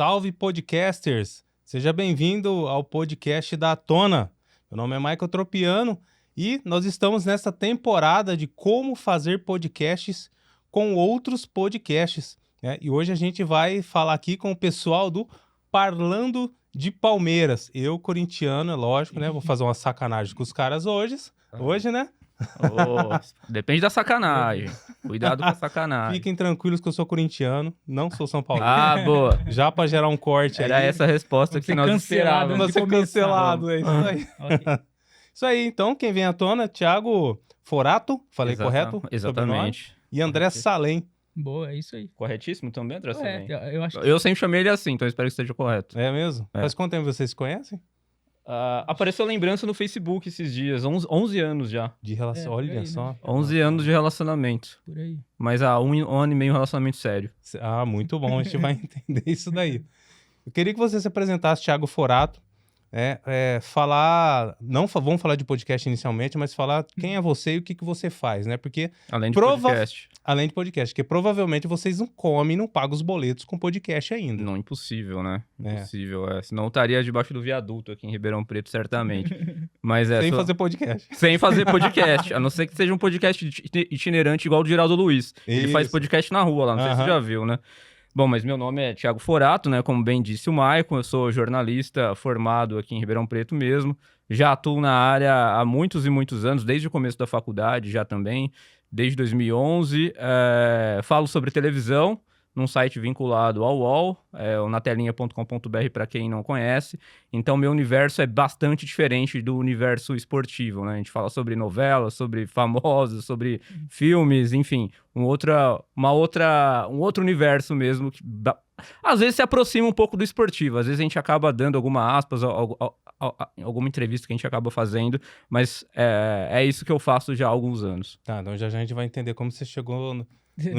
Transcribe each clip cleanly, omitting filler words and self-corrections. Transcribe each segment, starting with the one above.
Salve, podcasters! Seja bem-vindo ao podcast da Tona. Meu nome é Michael Tropiano e nós estamos nessa temporada de como fazer podcasts com outros podcasts, né? E hoje a gente vai falar aqui com o pessoal do Parlando de Palmeiras. Eu, corintiano, é lógico, né? Vou fazer uma sacanagem com os caras hoje, né? Depende da sacanagem. Cuidado com a sacanagem. Fiquem tranquilos que eu sou corintiano, não sou São Paulino. Ah, boa. Já para gerar um corte Era aí. essa a resposta que nós esperávamos. Vamos ser cancelado, é isso aí. Okay. Isso aí, então, quem vem à tona, Thiago Forato, falei correto? Exatamente. E André Salem. Boa, é isso aí. Corretíssimo também, André Salem? Eu acho que... Eu sempre chamei ele assim, então eu espero que esteja correto. É mesmo? É. Faz quanto tempo vocês se conhecem? Apareceu lembrança no Facebook esses dias, 11 anos já. De relação, olha aí, só. né? 11 anos de relacionamento. Por aí. Mas há um ano e meio relacionamento sério. Ah, muito bom, a gente vai entender isso daí. Eu queria que você se apresentasse, Thiago Forato. Vamos falar de podcast inicialmente, mas falar quem é você e o que você faz, né? Porque Além de podcast. Além de podcast, porque provavelmente vocês não comem, não pagam os boletos com podcast ainda. Não, impossível, né? Impossível, Senão eu estaria debaixo do viaduto aqui em Ribeirão Preto, certamente. Mas fazer podcast. Sem fazer podcast, a não ser que seja um podcast itinerante igual o do Geraldo Luiz. Ele faz podcast na rua lá, não sei se você já viu, né? Bom, mas meu nome é Thiago Forato, né? Como bem disse o Maicon, eu sou jornalista formado aqui em Ribeirão Preto mesmo. Já atuo na área há muitos e muitos anos, desde o começo da faculdade já também, desde 2011. Falo sobre televisão num site vinculado ao UOL, o natelinha.com.br para quem não conhece. Então, meu universo é bastante diferente do universo esportivo, né? A gente fala sobre novelas, sobre famosos, sobre filmes, enfim, um outro universo mesmo que às vezes se aproxima um pouco do esportivo. Às vezes a gente acaba dando alguma aspas, alguma entrevista que a gente acaba fazendo, mas é isso que eu faço já há alguns anos. Tá, então já a gente vai entender como você chegou no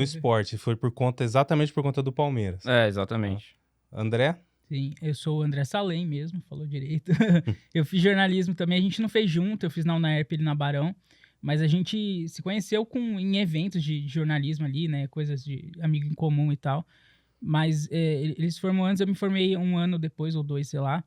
esporte. Foi exatamente por conta do Palmeiras. Exatamente. André? Sim, eu sou o André Salem mesmo, falou direito. Eu fiz jornalismo também, a gente não fez junto, eu fiz na UNAERP ele na Barão, mas a gente se conheceu em eventos de jornalismo ali, né, coisas de amigo em comum e tal. Mas eles formam antes, eu me formei um ano depois, ou 2, sei lá.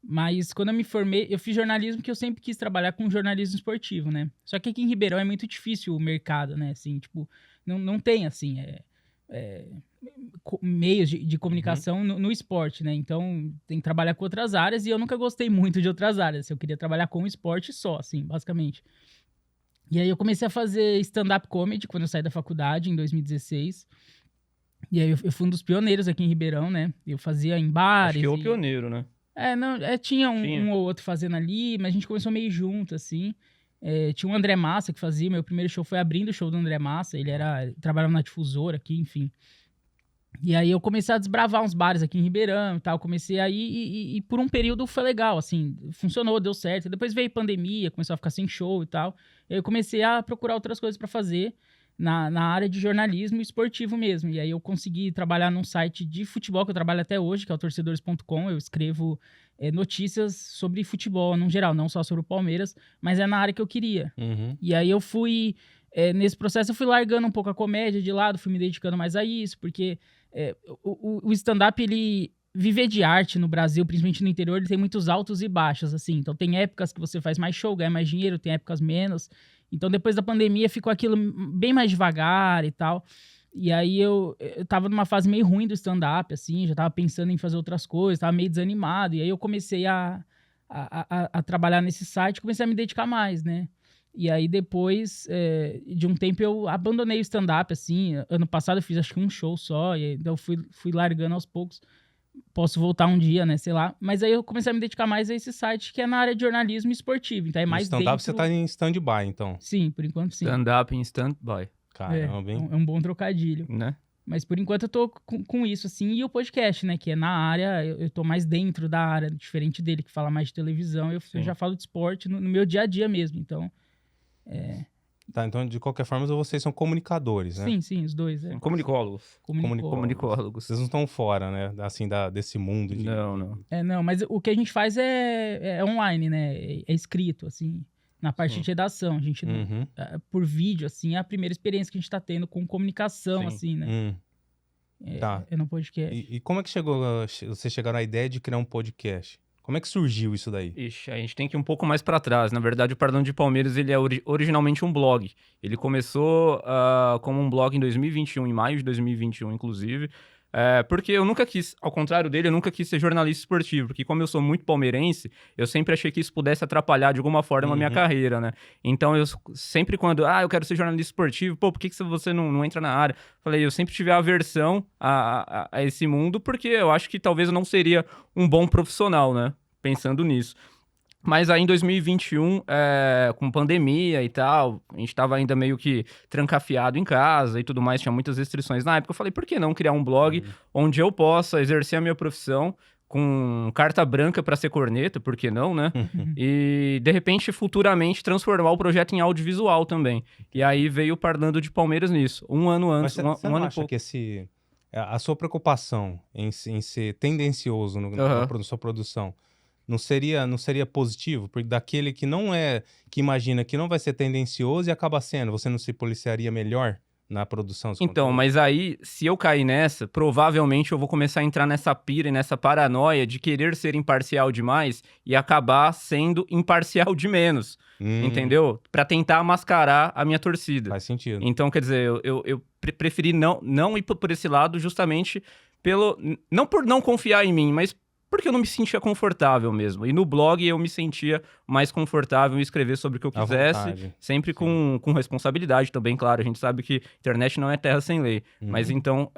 Mas quando eu me formei, eu fiz jornalismo porque eu sempre quis trabalhar com jornalismo esportivo, né? Só que aqui em Ribeirão é muito difícil o mercado, né? Assim, tipo, não tem, assim, meios de comunicação no esporte, né? Então, tem que trabalhar com outras áreas e eu nunca gostei muito de outras áreas. Eu queria trabalhar com esporte só, assim, basicamente. E aí eu comecei a fazer stand-up comedy quando eu saí da faculdade, em 2016. E aí eu fui um dos pioneiros aqui em Ribeirão, né? Eu fazia em bares. Acho que é o pioneiro, né? Tinha um ou outro fazendo ali, mas a gente começou meio junto, assim. Tinha o André Massa que fazia, meu primeiro show foi abrindo o show do André Massa, ele trabalhava na Difusora aqui, enfim. E aí eu comecei a desbravar uns bares aqui em Ribeirão e tal, comecei a ir e por um período foi legal, assim, funcionou, deu certo. Depois veio pandemia, começou a ficar sem show e tal, e aí eu comecei a procurar outras coisas pra fazer na área de jornalismo esportivo mesmo. E aí eu consegui trabalhar num site de futebol que eu trabalho até hoje, que é o torcedores.com. Eu escrevo notícias sobre futebol, no geral, não só sobre o Palmeiras, mas é na área que eu queria. E aí eu fui, nesse processo, eu fui largando um pouco a comédia de lado, fui me dedicando mais a isso, porque o stand-up, ele... Viver de arte no Brasil, principalmente no interior, ele tem muitos altos e baixos, assim. Então, tem épocas que você faz mais show, ganha mais dinheiro, tem épocas menos. Então, depois da pandemia, ficou aquilo bem mais devagar e tal. E aí, eu tava numa fase meio ruim do stand-up, assim, já tava pensando em fazer outras coisas, tava meio desanimado. E aí, eu comecei a trabalhar nesse site, comecei a me dedicar mais, né? E aí, depois de um tempo, eu abandonei o stand-up, assim. Ano passado, eu fiz acho que um show só, e aí, então eu fui largando aos poucos. Posso voltar um dia, né, sei lá. Mas aí eu comecei a me dedicar mais a esse site que é na área de jornalismo esportivo. Então é mais stand-up você tá em stand-by, então. Sim, por enquanto sim. Stand-up em stand-by. Caramba, hein? É um bom trocadilho. Né? Mas por enquanto eu tô com isso, assim. E o podcast, né, que é na área, eu tô mais dentro da área, diferente dele, que fala mais de televisão. Eu já falo de esporte no meu dia a dia mesmo, então... Tá, então de qualquer forma vocês são comunicadores, né? Sim, os dois. Comunicólogos. Comunicólogos. Vocês não estão fora, né? Assim, desse mundo. Não. Não, mas o que a gente faz é online, né? É escrito, assim, na parte de redação. A gente, por vídeo, assim, é a primeira experiência que a gente tá tendo com comunicação, assim, né? no podcast. E como é que vocês chegaram à ideia de criar um podcast? Como é que surgiu isso daí? Ixi, a gente tem que ir um pouco mais para trás. Na verdade, o Parlando de Palmeiras ele é originalmente um blog. Ele começou como um blog em 2021, em maio de 2021, inclusive. Porque eu nunca quis, ao contrário dele, eu nunca quis ser jornalista esportivo, porque como eu sou muito palmeirense, eu sempre achei que isso pudesse atrapalhar de alguma forma a minha carreira, né? Então, eu sempre quando, eu quero ser jornalista esportivo, por que você não entra na área? Falei, eu sempre tive aversão a esse mundo, porque eu acho que talvez eu não seria um bom profissional, né? Pensando nisso. Mas aí em 2021, com pandemia e tal, a gente tava ainda meio que trancafiado em casa e tudo mais, tinha muitas restrições na época. Eu falei, por que não criar um blog onde eu possa exercer a minha profissão com carta branca para ser corneta, por que não, né? E, de repente, futuramente, transformar o projeto em audiovisual também. E aí veio o Parlando de Palmeiras nisso. Um ano antes, Mas você não acha que a sua preocupação em ser tendencioso na sua produção não seria positivo? Porque daquele que que imagina que não vai ser tendencioso e acaba sendo, você não se policiaria melhor na produção? Então, mas aí, se eu cair nessa, provavelmente eu vou começar a entrar nessa pira e nessa paranoia de querer ser imparcial demais e acabar sendo imparcial de menos, entendeu? Pra tentar mascarar a minha torcida. Faz sentido. Então, quer dizer, eu preferi não ir por esse lado justamente não por não confiar em mim, mas porque eu não me sentia confortável mesmo. E no blog eu me sentia mais confortável em escrever sobre o que eu quisesse, sempre com responsabilidade também, claro. A gente sabe que internet não é terra sem lei. Mas então,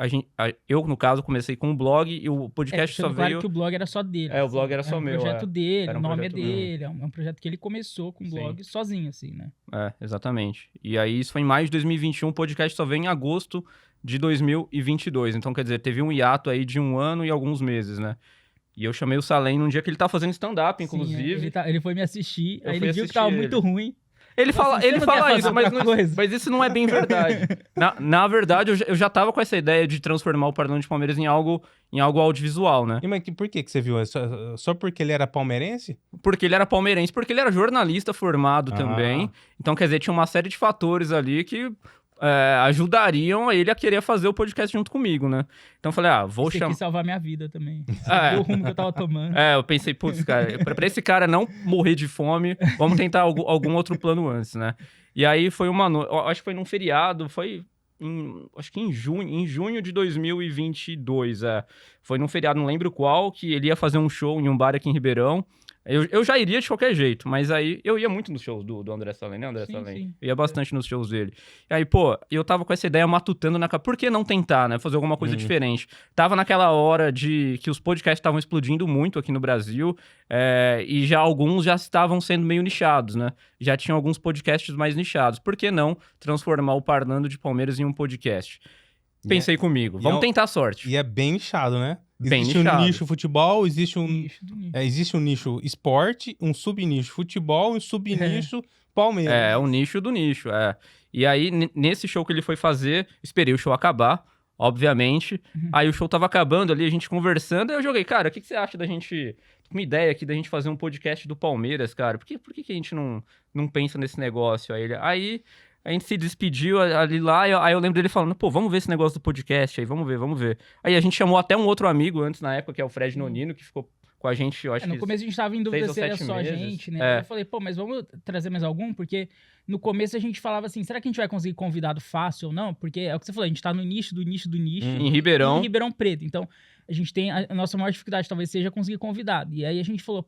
eu, no caso, comecei com um blog e o podcast só veio... Claro que o blog era só dele. O blog era só meu. Era um projeto dele, o nome é dele. Meu. É um projeto que ele começou com o blog sozinho, assim, né? Exatamente. E aí, isso foi em maio de 2021, o podcast só veio em agosto de 2022. Então, quer dizer, teve um hiato aí de 1 ano e alguns meses, né? E eu chamei o Salem num dia que ele tava fazendo stand-up, inclusive. Ele foi me assistir, aí ele viu que tava muito ruim. Ele fala isso, mas isso não é bem verdade. Na verdade, eu já tava com essa ideia de transformar o Parlando de Palmeiras em algo audiovisual, né? E mas por que você viu? Só porque ele era palmeirense? Porque ele era palmeirense, porque ele era jornalista formado também. Então, quer dizer, tinha uma série de fatores ali que... ajudariam ele a querer fazer o podcast junto comigo, né? Então eu falei, vou chamar... Você quis salvar minha vida também. O rumo que eu tava tomando. Eu pensei, putz, cara, pra esse cara não morrer de fome, vamos tentar algum outro plano antes, né? E aí foi uma noite, acho que foi num feriado, acho que em junho de 2022, Foi num feriado, não lembro qual, que ele ia fazer um show em um bar aqui em Ribeirão. Eu já iria de qualquer jeito, mas aí eu ia muito nos shows do André Salem, né, André Salem? Sim. Eu ia bastante nos shows dele. E aí, eu tava com essa ideia matutando na cabeça. Por que não tentar, né? Fazer alguma coisa diferente? Tava naquela hora que os podcasts estavam explodindo muito aqui no Brasil, e alguns já estavam sendo meio nichados, né? Já tinham alguns podcasts mais nichados. Por que não transformar o Parlando de Palmeiras em um podcast? Pensei comigo, vamos tentar a sorte. E é bem nichado, né? Existe um nicho futebol, existe um nicho esporte, um subnicho futebol e um subnicho Palmeiras. É um nicho do nicho, E aí, nesse show que ele foi fazer, esperei o show acabar, obviamente. Aí o show tava acabando ali, a gente conversando, aí eu joguei, cara, o que você acha da gente... Uma ideia aqui da gente fazer um podcast do Palmeiras, cara. Por que a gente não pensa nesse negócio? Aí a gente se despediu ali lá, aí eu lembro dele falando, vamos ver esse negócio do podcast aí, vamos ver. Aí a gente chamou até um outro amigo antes, na época, que é o Fred Nonino, que ficou com a gente, eu acho que... No começo a gente tava em dúvida se era só a gente, né? Eu falei, mas vamos trazer mais algum? Porque no começo a gente falava assim, será que a gente vai conseguir convidado fácil ou não? Porque é o que você falou, a gente tá no nicho do nicho do nicho. Em Ribeirão. Em Ribeirão Preto. Então, a gente tem... A nossa maior dificuldade talvez seja conseguir convidado. E aí a gente falou,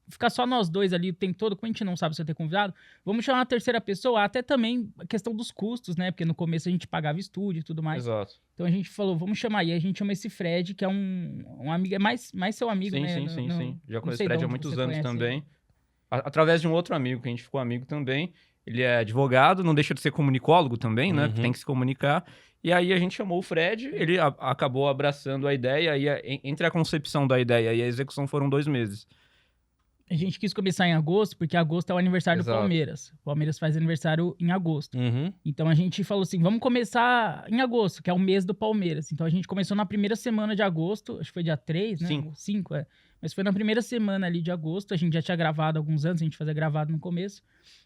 ficar só nós dois ali o tempo todo, como a gente não sabe se vai ter convidado, vamos chamar uma terceira pessoa, até também a questão dos custos, né? Porque no começo a gente pagava estúdio e tudo mais. Exato. Então a gente falou, vamos chamar. E a gente chama esse Fred, que é um amigo, é mais seu amigo, né? Sim. Já conheço o Fred há muitos anos também. Através de um outro amigo, que a gente ficou amigo também. Ele é advogado, não deixa de ser comunicólogo também, né? Tem que se comunicar. E aí a gente chamou o Fred, ele acabou abraçando a ideia, e entre a concepção da ideia e a execução foram 2 meses. A gente quis começar em agosto, porque agosto é o aniversário do Palmeiras. O Palmeiras faz aniversário em agosto. Então a gente falou assim, vamos começar em agosto, que é o mês do Palmeiras. Então a gente começou na primeira semana de agosto, acho que foi dia 3, né? 5, Mas foi na primeira semana ali de agosto, a gente já tinha gravado há alguns anos, a gente fazia gravado no começo,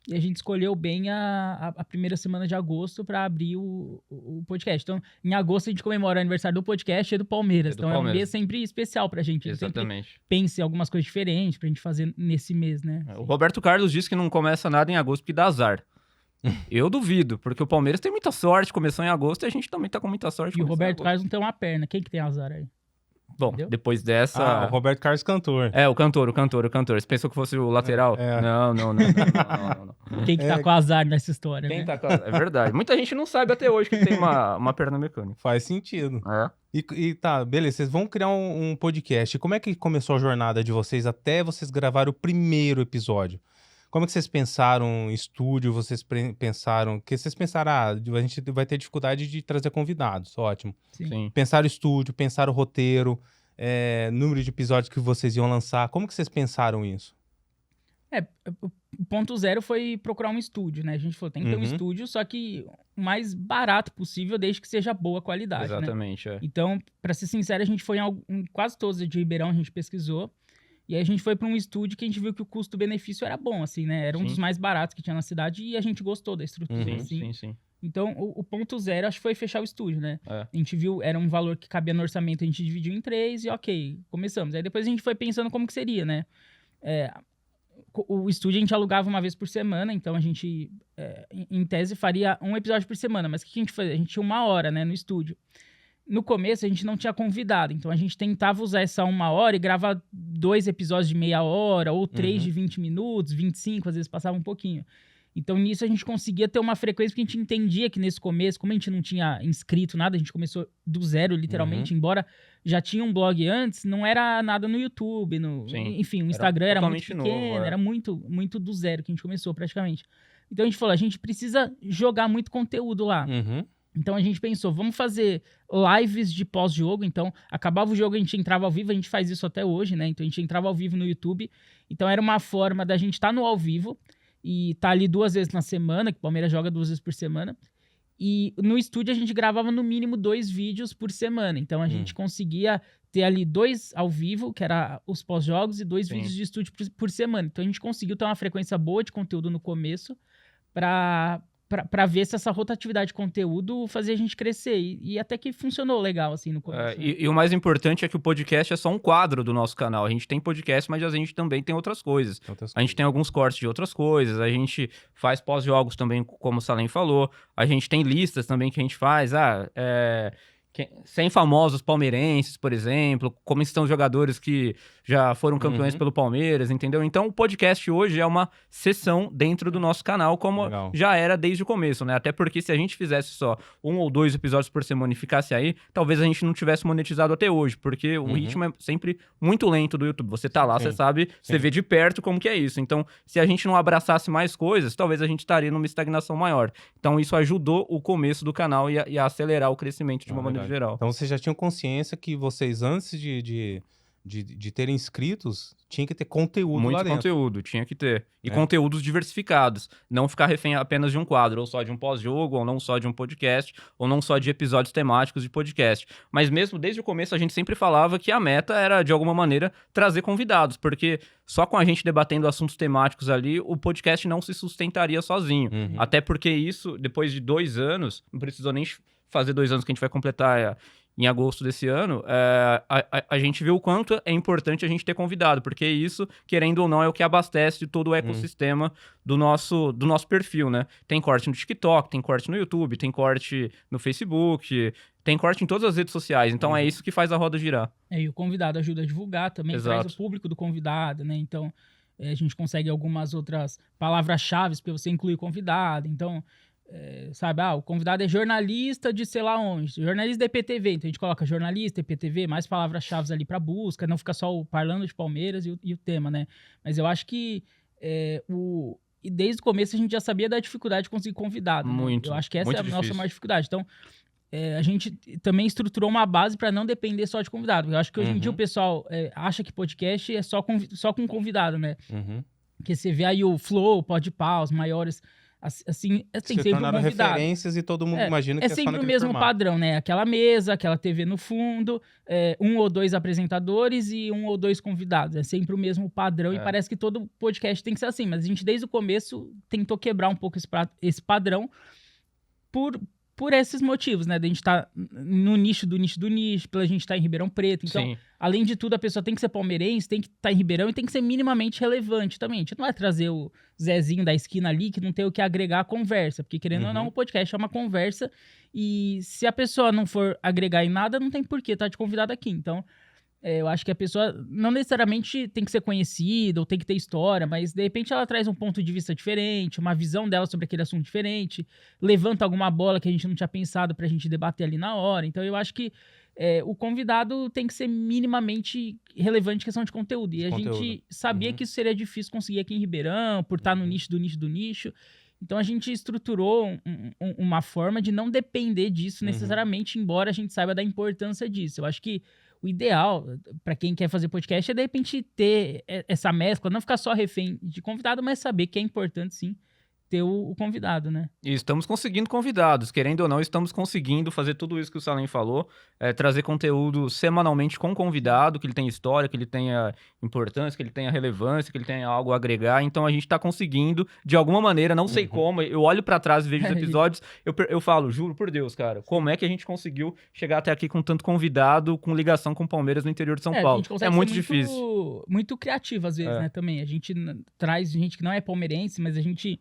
e a gente escolheu bem a primeira semana de agosto para abrir o podcast. Então, em agosto a gente comemora o aniversário do podcast e do Palmeiras. Então é um mês sempre especial pra gente. Exatamente. Sempre pensa em algumas coisas diferentes pra gente fazer nesse mês, né? O Roberto Carlos disse que não começa nada em agosto porque dá azar. Eu duvido, porque o Palmeiras tem muita sorte, começou em agosto e a gente também tá com muita sorte. E o Roberto Carlos não tem uma perna, quem que tem azar aí? Bom, entendeu? Depois dessa... o Roberto Carlos cantor. O cantor. Você pensou que fosse o lateral? Não. Quem que tá com azar nessa história, Quem né? tá com azar? É verdade. Muita gente não sabe até hoje que tem uma perna mecânica. Faz sentido. E tá, beleza, vocês vão criar um podcast. Como é que começou a jornada de vocês até vocês gravar o primeiro episódio? Como é que vocês pensaram em estúdio? Vocês pensaram... Porque vocês pensaram, a gente vai ter dificuldade de trazer convidados, ótimo. Sim. Pensaram estúdio, pensaram roteiro, número de episódios que vocês iam lançar. Como que vocês pensaram isso? O ponto zero foi procurar um estúdio, né? A gente falou, tem que ter um estúdio, só que o mais barato possível, desde que seja boa qualidade, Exatamente, né? Então, pra ser sincero, a gente foi em quase todos de Ribeirão, a gente pesquisou. E aí a gente foi pra um estúdio que a gente viu que o custo-benefício era bom, assim, né? Era um dos mais baratos que tinha na cidade e a gente gostou da estrutura, assim. Sim. Então, o ponto zero, acho que foi fechar o estúdio, né? A gente viu, era um valor que cabia no orçamento, a gente dividiu em 3 e ok, começamos. Aí depois a gente foi pensando como que seria, né? O estúdio a gente alugava uma vez por semana, então a gente, em tese, faria um episódio por semana. Mas o que a gente fazia? A gente tinha 1 hora, né, no estúdio. No começo, a gente não tinha convidado, então a gente tentava usar essa 1 hora e gravar 2 episódios de meia hora, ou 3 de 20 minutos, 25, às vezes passava um pouquinho. Então, nisso, a gente conseguia ter uma frequência, porque a gente entendia que nesse começo, como a gente não tinha inscrito nada, a gente começou do zero, literalmente, embora já tinha um blog antes, não era nada no YouTube, enfim, o Instagram era muito pequeno, novo, era muito, muito do zero que a gente começou, praticamente. Então, a gente falou, a gente precisa jogar muito conteúdo lá. Então a gente pensou, vamos fazer lives de pós-jogo. Então, acabava o jogo, a gente entrava ao vivo, a gente faz isso até hoje, né? Então a gente entrava ao vivo no YouTube. Então era uma forma da gente estar no ao vivo e estar ali 2 vezes na semana, que o Palmeiras joga 2 vezes por semana. E no estúdio a gente gravava no mínimo 2 vídeos por semana. Então a gente conseguia ter ali 2 ao vivo, que era os pós-jogos, e 2 vídeos de estúdio por semana. Então a gente conseguiu ter uma frequência boa de conteúdo no começo para ver se essa rotatividade de conteúdo fazia a gente crescer. E até que funcionou legal, assim, no começo. E o mais importante é que o podcast é só um quadro do nosso canal. A gente tem podcast, mas a gente também tem outras coisas. A gente tem alguns cortes de outras coisas. A gente faz pós-jogos também, como o Salem falou. A gente tem listas também que a gente faz. 100 famosos palmeirenses, por exemplo, como estão os jogadores que já foram campeões pelo Palmeiras, entendeu? Então, o podcast hoje é uma seção dentro do nosso canal, como já era desde o começo, né? Até porque se a gente fizesse só 1 ou 2 episódios por semana e ficasse aí, talvez a gente não tivesse monetizado até hoje, porque o ritmo é sempre muito lento do YouTube. Você tá lá, você sabe, você vê de perto como que é isso. Então, se a gente não abraçasse mais coisas, talvez a gente estaria numa estagnação maior. Então, isso ajudou o começo do canal e a acelerar o crescimento de uma maneira geral. Então vocês já tinham consciência que vocês, antes de terem inscritos, tinha que ter conteúdo lá dentro. Muito conteúdo, tinha que ter. E conteúdos diversificados. Não ficar refém apenas de um quadro, ou só de um pós-jogo, ou não só de um podcast, ou não só de episódios temáticos de podcast. Mas mesmo desde o começo a gente sempre falava que a meta era, de alguma maneira, trazer convidados, porque só com a gente debatendo assuntos temáticos ali, o podcast não se sustentaria sozinho. Até porque isso, depois de 2 anos, não precisou nem fazer 2 anos que a gente vai completar em agosto desse ano, a gente viu o quanto é importante a gente ter convidado, porque isso, querendo ou não, é o que abastece todo o ecossistema do nosso perfil, né? Tem corte no TikTok, tem corte no YouTube, tem corte no Facebook, tem corte em todas as redes sociais. Então é isso que faz a roda girar. E o convidado ajuda a divulgar também, traz o público do convidado, né? Então a gente consegue algumas outras palavras-chave para você incluir o convidado. Então... o convidado é jornalista de sei lá onde, jornalista da EPTV, então a gente coloca jornalista, EPTV, mais palavras-chave ali para busca, não fica só falando de Palmeiras e o tema, né? Mas eu acho que e desde o começo a gente já sabia da dificuldade de conseguir convidado. Muito. Né? Eu acho que essa é a difícil. nossa maior dificuldade. Então, a gente também estruturou uma base para não depender só de convidado. Eu acho que hoje em dia o pessoal acha que podcast é só com convidado, né? Porque você vê aí o Flow, o Podpah, os maiores Assim, tem Se sempre um tornaram convidado. referências e todo mundo imagina que é só sempre o naquele mesmo formato. padrão, né? Aquela mesa, aquela TV no fundo, 1 ou 2 apresentadores e 1 ou 2 convidados. É sempre o mesmo padrão e parece que todo podcast tem que ser assim. Mas a gente, desde o começo, tentou quebrar um pouco esse padrão por esses motivos, né? Da gente estar no nicho do nicho do nicho, pela gente estar em Ribeirão Preto. Então, além de tudo, a pessoa tem que ser palmeirense, tem que estar em Ribeirão e tem que ser minimamente relevante também. A gente não vai trazer o Zezinho da esquina ali que não tem o que agregar à conversa, porque querendo ou não, o podcast é uma conversa e se a pessoa não for agregar em nada, não tem por que estar te convidado aqui. Então, eu acho que a pessoa não necessariamente tem que ser conhecida ou tem que ter história, mas de repente ela traz um ponto de vista diferente, uma visão dela sobre aquele assunto diferente, levanta alguma bola que a gente não tinha pensado pra gente debater ali na hora. Então eu acho que o convidado tem que ser minimamente relevante em questão de conteúdo. E a gente sabia que isso seria difícil conseguir aqui em Ribeirão, por estar no nicho do nicho do nicho. Então a gente estruturou uma forma de não depender disso necessariamente, embora a gente saiba da importância disso. Eu acho que o ideal para quem quer fazer podcast é, de repente, ter essa mescla, não ficar só refém de convidado, mas saber que é importante, sim, ter o convidado, né? E estamos conseguindo convidados, querendo ou não, estamos conseguindo fazer tudo isso que o Salem falou, trazer conteúdo semanalmente com convidado, que ele tenha história, que ele tenha importância, que ele tenha relevância, que ele tenha algo a agregar. Então a gente está conseguindo, de alguma maneira, não sei como, eu olho para trás e vejo os episódios, eu falo, juro por Deus, cara, como é que a gente conseguiu chegar até aqui com tanto convidado, com ligação com o Palmeiras no interior de São Paulo? É muito difícil. Muito criativo, às vezes, né, também. A gente traz gente que não é palmeirense, mas a gente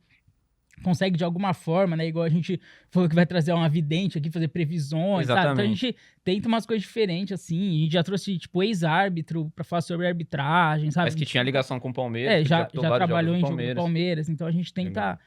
consegue de alguma forma, né? Igual a gente falou que vai trazer uma vidente aqui, fazer previsões, sabe? Então a gente tenta umas coisas diferentes, assim. A gente já trouxe, tipo, ex-árbitro pra falar sobre arbitragem, sabe? Mas que tinha ligação com o Palmeiras. Já trabalhou em jogo do Palmeiras. Então a gente tenta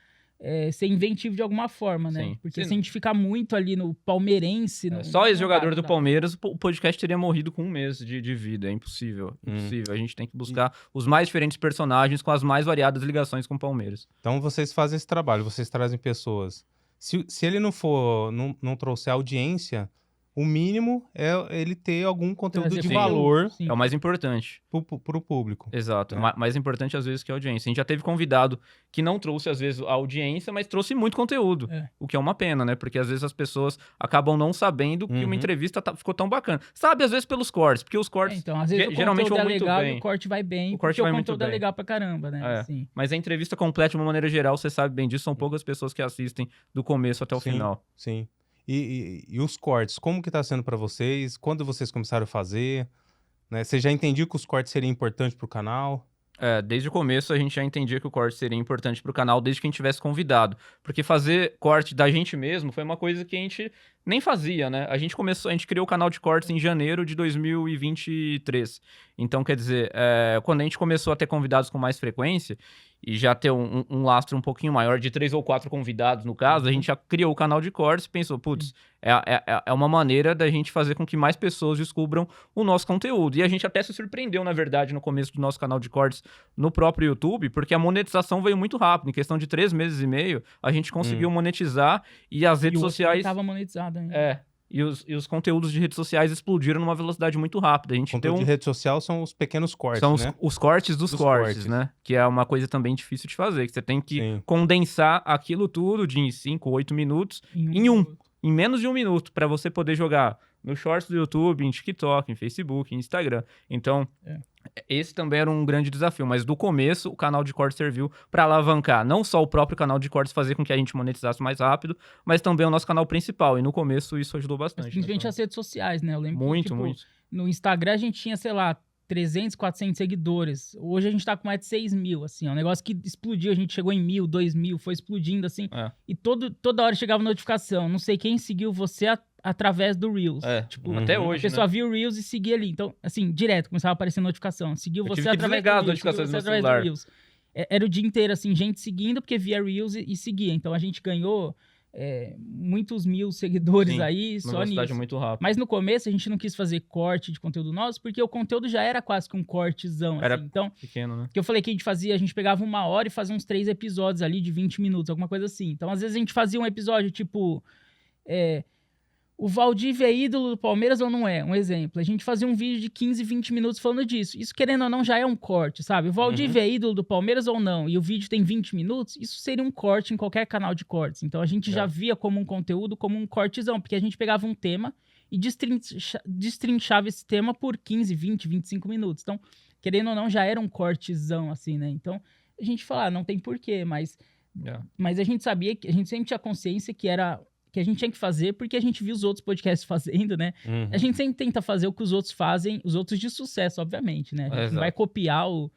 ser inventivo de alguma forma, né? Porque se a gente ficar muito ali no palmeirense... Só ex-jogador do Palmeiras, o podcast teria morrido com 1 mês de vida. É impossível. Impossível. A gente tem que buscar os mais diferentes personagens com as mais variadas ligações com o Palmeiras. Então vocês fazem esse trabalho, vocês trazem pessoas. Se ele não trouxer audiência, o mínimo é ele ter algum conteúdo de valor. É o mais importante. Pro público. Exato. Mais importante, às vezes, que a audiência. A gente já teve convidado que não trouxe, às vezes, a audiência, mas trouxe muito conteúdo. O que é uma pena, né? Porque, às vezes, as pessoas acabam não sabendo que uma entrevista ficou tão bacana. Sabe, às vezes, pelos cortes. Porque os cortes, então, às vezes, geralmente vão muito legal, bem. O corte vai bem, porque o conteúdo é legal pra caramba, né? Mas a entrevista completa, de uma maneira geral, você sabe bem disso, são poucas pessoas que assistem do começo até o final. Sim. E os cortes, como que tá sendo para vocês? Quando vocês começaram a fazer? Né? Você já entendiu que os cortes seriam importantes pro canal? Desde o começo a gente já entendia que o corte seria importante pro canal desde que a gente tivesse convidado. Porque fazer corte da gente mesmo foi uma coisa que a gente nem fazia, né? A gente criou o canal de cortes em janeiro de 2023. Então, quer dizer, quando a gente começou a ter convidados com mais frequência e já ter um lastro um pouquinho maior, de 3 ou 4 convidados no caso, a gente já criou o canal de cortes e pensou, putz, é uma maneira da gente fazer com que mais pessoas descubram o nosso conteúdo. E a gente até se surpreendeu, na verdade, no começo do nosso canal de cortes no próprio YouTube, porque a monetização veio muito rápido. Em questão de 3 meses e meio, a gente conseguiu monetizar e as redes sociais... estava monetizado ainda. E os conteúdos de redes sociais explodiram numa velocidade muito rápida. O conteúdo de rede social são os pequenos cortes, são né? os cortes dos cortes, né? Que é uma coisa também difícil de fazer, que você tem que condensar aquilo tudo de 5 ou 8 minutos em menos de 1 minuto, para você poder jogar no Shorts do YouTube, em TikTok, em Facebook, em Instagram. Então, esse também era um grande desafio, mas do começo o canal de cortes serviu para alavancar não só o próprio canal de cortes, fazer com que a gente monetizasse mais rápido, mas também o nosso canal principal, e no começo isso ajudou bastante. Mas principalmente as redes sociais, né? Eu lembro muito. No Instagram a gente tinha, sei lá, 300, 400 seguidores. Hoje a gente tá com mais de 6 mil, assim. É um negócio que explodiu. A gente chegou em 1.000, 2.000, foi explodindo, assim. E toda hora chegava notificação. Não sei quem seguiu você através do Reels. Até hoje, a pessoa viu o Reels e seguia ali. Então, assim, direto, começava a aparecer notificação. Seguiu você através do Reels. Notificações no celular. Era o dia inteiro, assim, gente seguindo, porque via Reels e seguia. Então, a gente ganhou muitos mil seguidores aí só nisso. Muito rápido. Mas no começo a gente não quis fazer corte de conteúdo nosso, porque o conteúdo já era quase que um cortezão. Era assim. Então, pequeno, né? Que eu falei que a gente pegava 1 hora e fazia uns 3 episódios ali de 20 minutos, alguma coisa assim. Então, às vezes a gente fazia um episódio tipo... o Valdívia é ídolo do Palmeiras ou não é? Um exemplo. A gente fazia um vídeo de 15, 20 minutos falando disso. Isso, querendo ou não, já é um corte, sabe? O Valdívia é ídolo do Palmeiras ou não? E o vídeo tem 20 minutos? Isso seria um corte em qualquer canal de cortes. Então, a gente já via como um conteúdo, como um cortezão. Porque a gente pegava um tema e destrinchava esse tema por 15, 20, 25 minutos. Então, querendo ou não, já era um cortezão, assim, né? Então, a gente fala, não tem porquê, mas a gente sabia, que a gente sempre tinha consciência que a gente tinha que fazer porque a gente viu os outros podcasts fazendo, né? A gente sempre tenta fazer o que os outros fazem, os outros de sucesso, obviamente, né? A gente não vai copiar o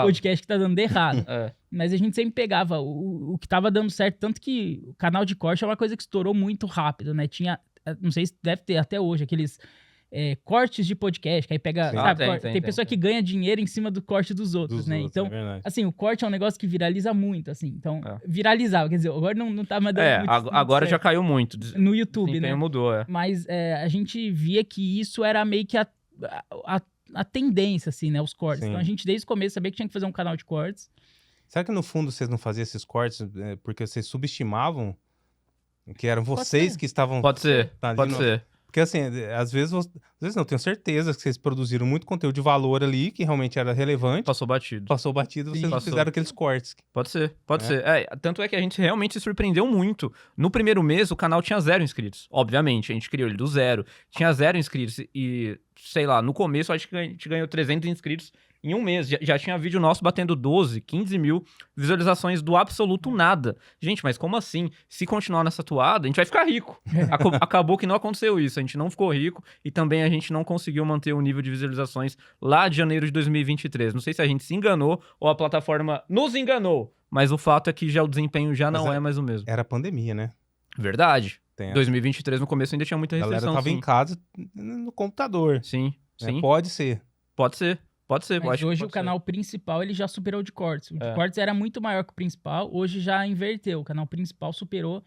podcast que tá dando errado. Mas a gente sempre pegava o que tava dando certo, tanto que o canal de corte é uma coisa que estourou muito rápido, né? Tinha, não sei se deve ter até hoje, aqueles... cortes de podcast, que aí pega, sabe, tem pessoa que ganha dinheiro em cima do corte dos outros, né? Então, assim, o corte é um negócio que viraliza muito, assim. Então, viralizava, quer dizer, agora não tá mais dando muito agora já caiu muito. No YouTube, né? Mudou, Mas a gente via que isso era meio que a tendência, assim, né? Os cortes. Sim. Então, a gente, desde o começo, sabia que tinha que fazer um canal de cortes. Será que, no fundo, vocês não faziam esses cortes porque vocês subestimavam que eram vocês que estavam... Pode ser. Porque, assim, às vezes não, tenho certeza que vocês produziram muito conteúdo de valor ali, que realmente era relevante. Passou batido, vocês não fizeram aqueles cortes. Pode ser. Tanto é que a gente realmente se surpreendeu muito. No primeiro mês, o canal tinha 0 inscritos. Obviamente, a gente criou ele do 0. Tinha 0 inscritos e, sei lá, no começo, acho que a gente ganhou 300 inscritos em um mês. Já tinha vídeo nosso batendo 12, 15 mil visualizações do absoluto nada. Gente, mas como assim? Se continuar nessa toada, a gente vai ficar rico. Acabou que não aconteceu isso. A gente não ficou rico e também a gente não conseguiu manter o nível de visualizações lá de janeiro de 2023. Não sei se a gente se enganou ou a plataforma nos enganou, mas o fato é que já o desempenho já não é mais o mesmo. Era pandemia, né? Verdade. 2023, no começo, ainda tinha muita restrição. A galera tava em casa no computador. Sim. Pode ser. Mas hoje o canal principal ele já superou o de cortes. O de cortes era muito maior que o principal, hoje já inverteu. O canal principal superou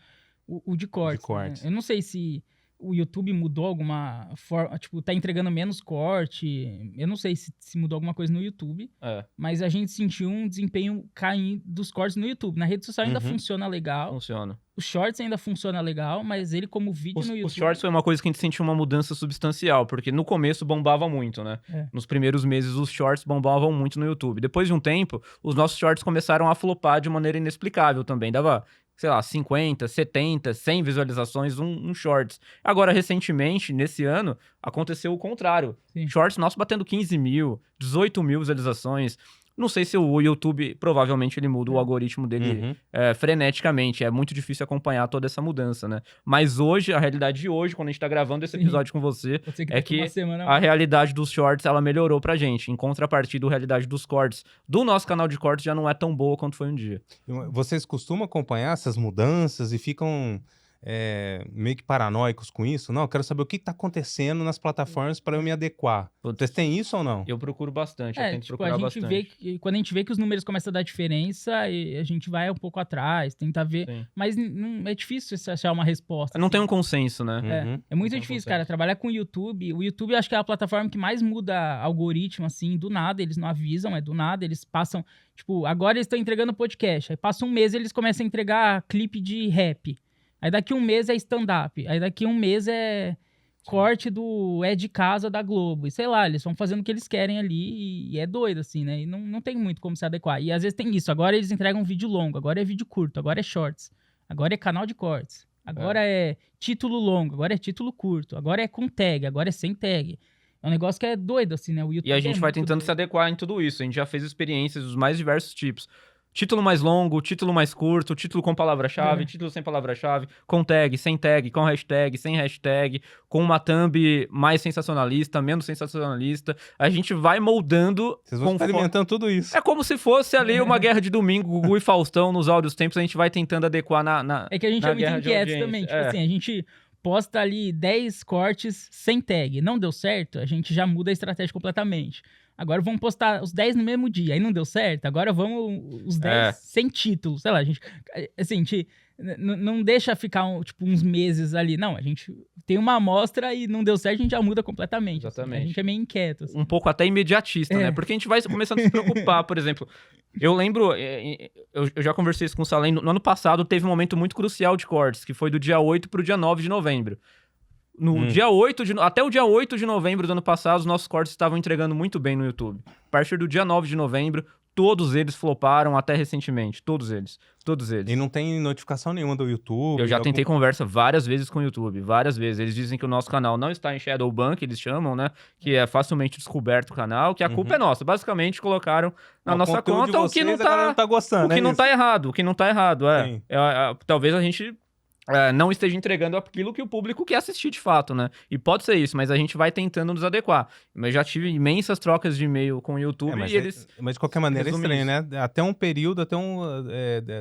o de cortes. Né? Eu não sei se o YouTube mudou alguma forma, tipo, tá entregando menos corte. Eu não sei se mudou alguma coisa no YouTube, mas a gente sentiu um desempenho caindo dos cortes no YouTube. Na rede social ainda funciona legal. Funciona. Os shorts ainda funciona legal, mas ele como vídeo no YouTube... Os shorts foi uma coisa que a gente sentiu uma mudança substancial, porque no começo bombava muito, né? Nos primeiros meses os shorts bombavam muito no YouTube. Depois de um tempo, os nossos shorts começaram a flopar de maneira inexplicável também. Dava, sei lá, 50, 70, 100 visualizações um shorts. Agora, recentemente, nesse ano, aconteceu o contrário. Sim. Shorts nossos batendo 15 mil, 18 mil visualizações. Não sei se o YouTube, provavelmente, ele muda o algoritmo dele freneticamente. É muito difícil acompanhar toda essa mudança, né? Mas hoje, a realidade de hoje, quando a gente tá gravando esse episódio com você é que a realidade dos shorts, ela melhorou pra gente. Em contrapartida, a realidade dos cortes do nosso canal de cortes já não é tão boa quanto foi um dia. Vocês costumam acompanhar essas mudanças e ficam... meio que paranoicos com isso? Não, eu quero saber o que tá acontecendo nas plataformas para eu me adequar. Vocês têm isso ou não? Eu procuro bastante, eu tento procurar bastante. Quando a gente vê que os números começam a dar diferença, a gente vai um pouco atrás, tenta ver. Sim. Mas não, é difícil você achar uma resposta. Não tem um consenso, né? É muito difícil, cara, trabalhar com o YouTube. O YouTube, eu acho que é a plataforma que mais muda algoritmo, assim, do nada. Eles não avisam, do nada. Eles passam, tipo, agora eles estão entregando podcast. Aí passa um mês, eles começam a entregar clipe de rap. Aí daqui um mês é stand-up. Aí daqui um mês é corte do É de Casa da Globo. E sei lá, eles vão fazendo o que eles querem ali e é doido, assim, né? E não tem muito como se adequar. E às vezes tem isso. Agora eles entregam um vídeo longo. Agora é vídeo curto. Agora é shorts. Agora é canal de cortes. Agora é título longo. Agora é título curto. Agora é com tag. Agora é sem tag. É um negócio que é doido, assim, né? O YouTube e a gente vai tentando se adequar em tudo isso. A gente já fez experiências dos mais diversos tipos. Título mais longo, título mais curto, título com palavra-chave, título sem palavra-chave, com tag, sem tag, com hashtag, sem hashtag, com uma thumb mais sensacionalista, menos sensacionalista. A gente vai moldando... Vocês vão experimentando tudo isso. É como se fosse ali uma guerra de domingo, Gugu e Faustão nos áudios tempos, a gente vai tentando adequar na É que a gente é muito inquieto também, tipo assim, a gente... posta ali 10 cortes sem tag. Não deu certo, a gente já muda a estratégia completamente. Agora vamos postar os 10 no mesmo dia. Aí não deu certo, agora vamos os 10 sem título. Sei lá, a gente não deixa ficar uns meses ali. Não, a gente tem uma amostra e não deu certo, a gente já muda completamente. Exatamente. Assim. A gente é meio inquieto. Assim. Um pouco até imediatista, né? Porque a gente vai começando a se preocupar, por exemplo. Eu lembro, eu já conversei isso com o Salem, no ano passado teve um momento muito crucial de cortes, que foi do dia 8 pro dia 9 de novembro. Dia 8 até o dia 8 de novembro do ano passado, os nossos cortes estavam entregando muito bem no YouTube. A partir do dia 9 de novembro, todos eles floparam até recentemente. Todos eles. E não tem notificação nenhuma do YouTube? Eu já tentei conversa várias vezes com o YouTube. Várias vezes. Eles dizem que o nosso canal não está em Shadowban, que eles chamam, né? Que é facilmente descoberto o canal, que a culpa é nossa. Basicamente, colocaram na nossa conta o que não tá gostando. O que não tá errado. O que não tá errado, talvez a gente... não esteja entregando aquilo que o público quer assistir de fato, né? E pode ser isso, mas a gente vai tentando nos adequar. Mas já tive imensas trocas de e-mail com o YouTube e eles... Mas de qualquer maneira é estranho, né? Até um período, até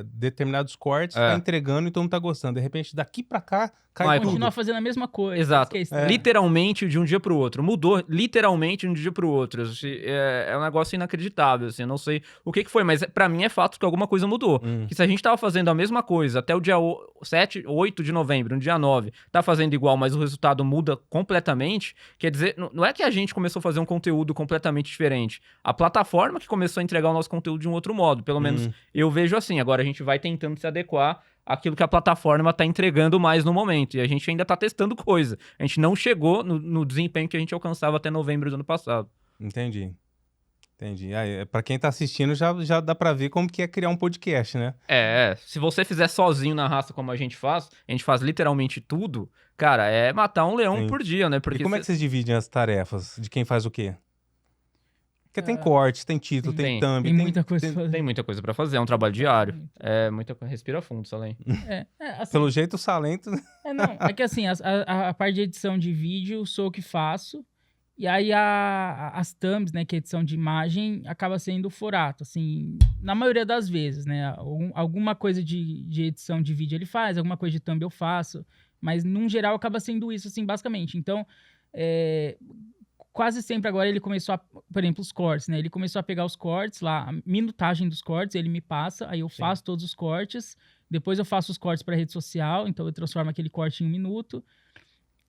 determinados cortes, tá entregando e todo mundo tá gostando. De repente, daqui pra cá, cai tudo. Continua fazendo a mesma coisa. Exato. Literalmente de um dia pro outro. Mudou literalmente de um dia pro outro. É um negócio inacreditável, assim. Eu não sei o que foi, mas pra mim é fato que alguma coisa mudou. Que se a gente tava fazendo a mesma coisa até o dia 8 de novembro, no dia 9, tá fazendo igual, mas o resultado muda completamente, quer dizer, não é que a gente começou a fazer um conteúdo completamente diferente. A plataforma que começou a entregar o nosso conteúdo de um outro modo. Pelo menos eu vejo assim. Agora a gente vai tentando se adequar àquilo que a plataforma tá entregando mais no momento. E a gente ainda tá testando coisa. A gente não chegou no desempenho que a gente alcançava até novembro do ano passado. Entendi. Pra quem tá assistindo, já dá pra ver como que é criar um podcast, né? Se você fizer sozinho na raça como a gente faz literalmente tudo, cara, é matar um leão por dia, né? Porque como é que vocês dividem as tarefas de quem faz o quê? Porque tem corte, tem título, tem thumb. Tem muita coisa pra fazer. Tem muita coisa pra fazer, é um trabalho diário. Muita coisa. Respira fundo, Salem. Assim, pelo jeito, o Salento... É que assim, a parte de edição de vídeo sou eu que faço. E aí as thumbs, né, que é edição de imagem, acaba sendo o Forato, assim, na maioria das vezes, né? Alguma coisa de edição de vídeo ele faz, alguma coisa de thumb eu faço, mas, num geral, acaba sendo isso, assim, basicamente. Então, quase sempre agora ele começou a... Por exemplo, os cortes, né? Ele começou a pegar os cortes lá, a minutagem dos cortes, ele me passa, aí eu faço todos os cortes, depois eu faço os cortes para rede social, então eu transformo aquele corte em 1 minuto.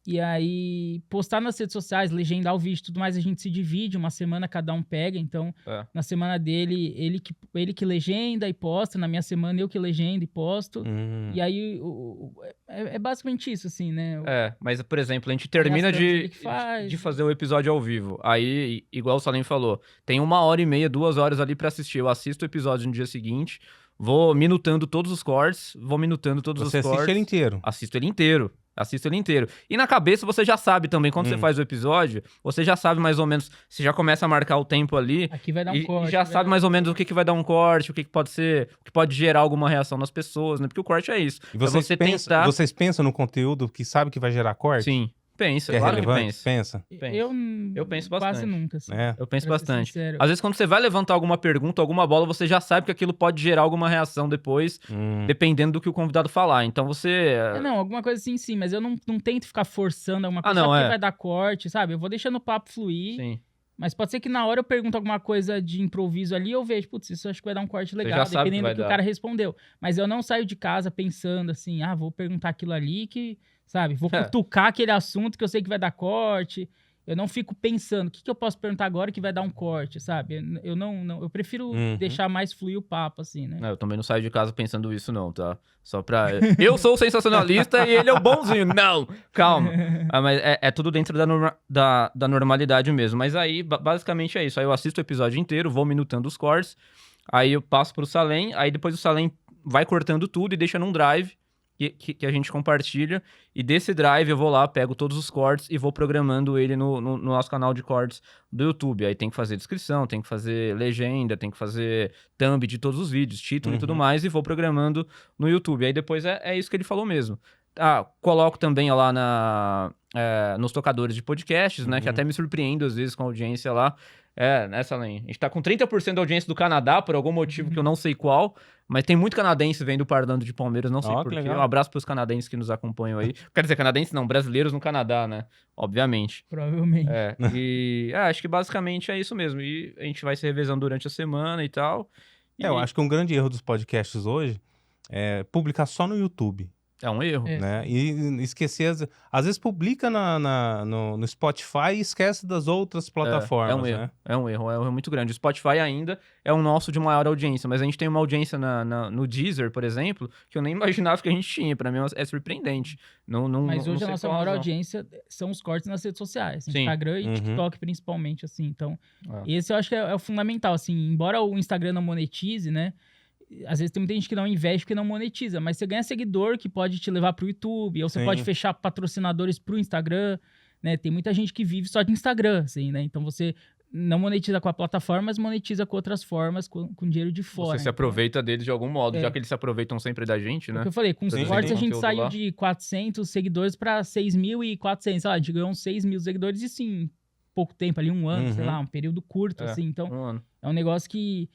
E aí, postar nas redes sociais, legendar o vídeo e tudo mais, a gente se divide, uma semana cada um pega. Então, na semana dele, ele que legenda e posta, na minha semana eu que legendo e posto. E aí, é basicamente isso, assim, né? Mas, por exemplo, a gente termina de fazer o episódio ao vivo. Aí, igual o Salem falou, tem 1h30, 2 horas ali pra assistir. Eu assisto o episódio no dia seguinte, vou minutando todos os cortes, Você assiste ele inteiro? Assisto ele inteiro. E na cabeça você já sabe também, quando você faz o episódio, você já sabe mais ou menos, você já começa a marcar o tempo ali. Aqui vai dar um corte. E já sabe mais ou menos o que vai dar um corte, o que pode ser, o que pode gerar alguma reação nas pessoas, né? Porque o corte é isso. E vocês pensam no conteúdo que sabe que vai gerar corte? Sim. Pensa, que é claro relevante? que pensa. Eu penso bastante. Quase nunca, assim. Eu penso bastante. Às vezes, quando você vai levantar alguma pergunta, alguma bola, você já sabe que aquilo pode gerar alguma reação depois, dependendo do que o convidado falar. Então, você... alguma coisa assim, sim. Mas eu não tento ficar forçando alguma coisa porque vai dar corte, sabe? Eu vou deixando o papo fluir. Sim. Mas pode ser que na hora eu pergunto alguma coisa de improviso ali, eu vejo, putz, isso eu acho que vai dar um corte legal, dependendo do que o cara respondeu. Mas eu não saio de casa pensando assim, vou perguntar aquilo ali que, sabe, vou cutucar aquele assunto que eu sei que vai dar corte. Eu não fico pensando, o que eu posso perguntar agora que vai dar um corte, sabe? Eu prefiro deixar mais fluir o papo, assim, né? Eu também não saio de casa pensando isso, não, tá? Só pra... Eu sou o sensacionalista e ele é o bonzinho. Não! Calma. Mas é tudo dentro da normalidade mesmo. Mas aí, basicamente é isso. Aí eu assisto o episódio inteiro, vou minutando os cortes, aí eu passo pro Salem, aí depois o Salem vai cortando tudo e deixa num drive que a gente compartilha, e desse drive eu vou lá, pego todos os cortes e vou programando ele no nosso canal de cortes do YouTube. Aí tem que fazer descrição, tem que fazer legenda, tem que fazer thumb de todos os vídeos, título e tudo mais, e vou programando no YouTube. Aí depois é isso que ele falou mesmo. Coloco também lá nos tocadores de podcasts, né, que até me surpreendo às vezes com a audiência lá. Nessa linha. A gente tá com 30% da audiência do Canadá, por algum motivo que eu não sei qual, mas tem muito canadense vendo Parlando de Palmeiras, não sei porquê. Um abraço pros canadenses que nos acompanham aí. Quer dizer, canadenses não, brasileiros no Canadá, né? Obviamente. Provavelmente. E acho que basicamente é isso mesmo. E a gente vai se revezando durante a semana e tal. Eu acho que um grande erro dos podcasts hoje é publicar só no YouTube. É um erro. Né? E esquecer, às vezes publica no Spotify e esquece das outras plataformas, É um erro, né? é um erro muito grande. O Spotify ainda é o nosso de maior audiência, mas a gente tem uma audiência no Deezer, por exemplo, que eu nem imaginava que a gente tinha. Pra mim é surpreendente. Mas hoje não a nossa maior audiência são os cortes nas redes sociais, Instagram e TikTok principalmente, assim. Então, esse eu acho que é o fundamental, assim. Embora o Instagram não monetize, né? Às vezes tem muita gente que não investe porque não monetiza, mas você ganha seguidor que pode te levar pro YouTube, ou você pode fechar patrocinadores pro Instagram, né? Tem muita gente que vive só de Instagram, assim, né? Então você não monetiza com a plataforma, mas monetiza com outras formas, com dinheiro de fora. Você se aproveita deles de algum modo, já que eles se aproveitam sempre da gente, né? O que eu falei, com os cortes a gente saiu de 400 seguidores para 6.400, sei lá, a gente ganhou uns 6 mil seguidores e sim, pouco tempo ali, um ano, sei lá, um período curto, assim. Então, é um negócio que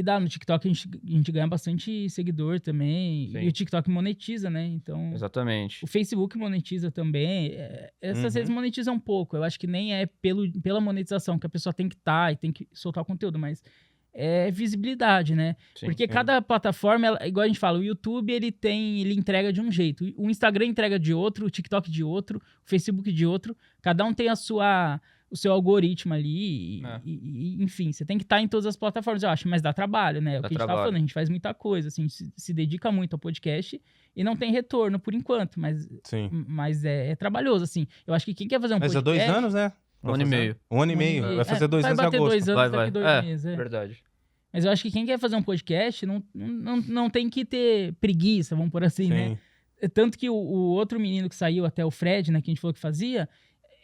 dá. No TikTok a gente ganha bastante seguidor também. Sim. E o TikTok monetiza, né? Então. Exatamente. O Facebook monetiza também. Essas redes monetizam um pouco. Eu acho que nem é pela monetização que a pessoa tem que estar e tem que soltar o conteúdo, mas é visibilidade, né? Sim, porque cada plataforma, igual a gente fala, o YouTube ele entrega de um jeito. O Instagram entrega de outro, o TikTok de outro, o Facebook de outro. Cada um tem o seu algoritmo ali, enfim, você tem que estar em todas as plataformas, eu acho, mas dá trabalho, né? O que a gente tá falando, a gente faz muita coisa, assim, a gente se dedica muito ao podcast e não tem retorno por enquanto, mas é trabalhoso, assim. Eu acho que quem quer fazer um podcast... Mas há 2 anos, né? Um ano e meio. Um ano e meio, vai fazer 2 anos em agosto. Vai bater 2 anos daqui 2 meses. Verdade. Mas eu acho que quem quer fazer um podcast não tem que ter preguiça, vamos por assim, né? Tanto que o outro menino que saiu, até o Fred, né, que a gente falou que fazia...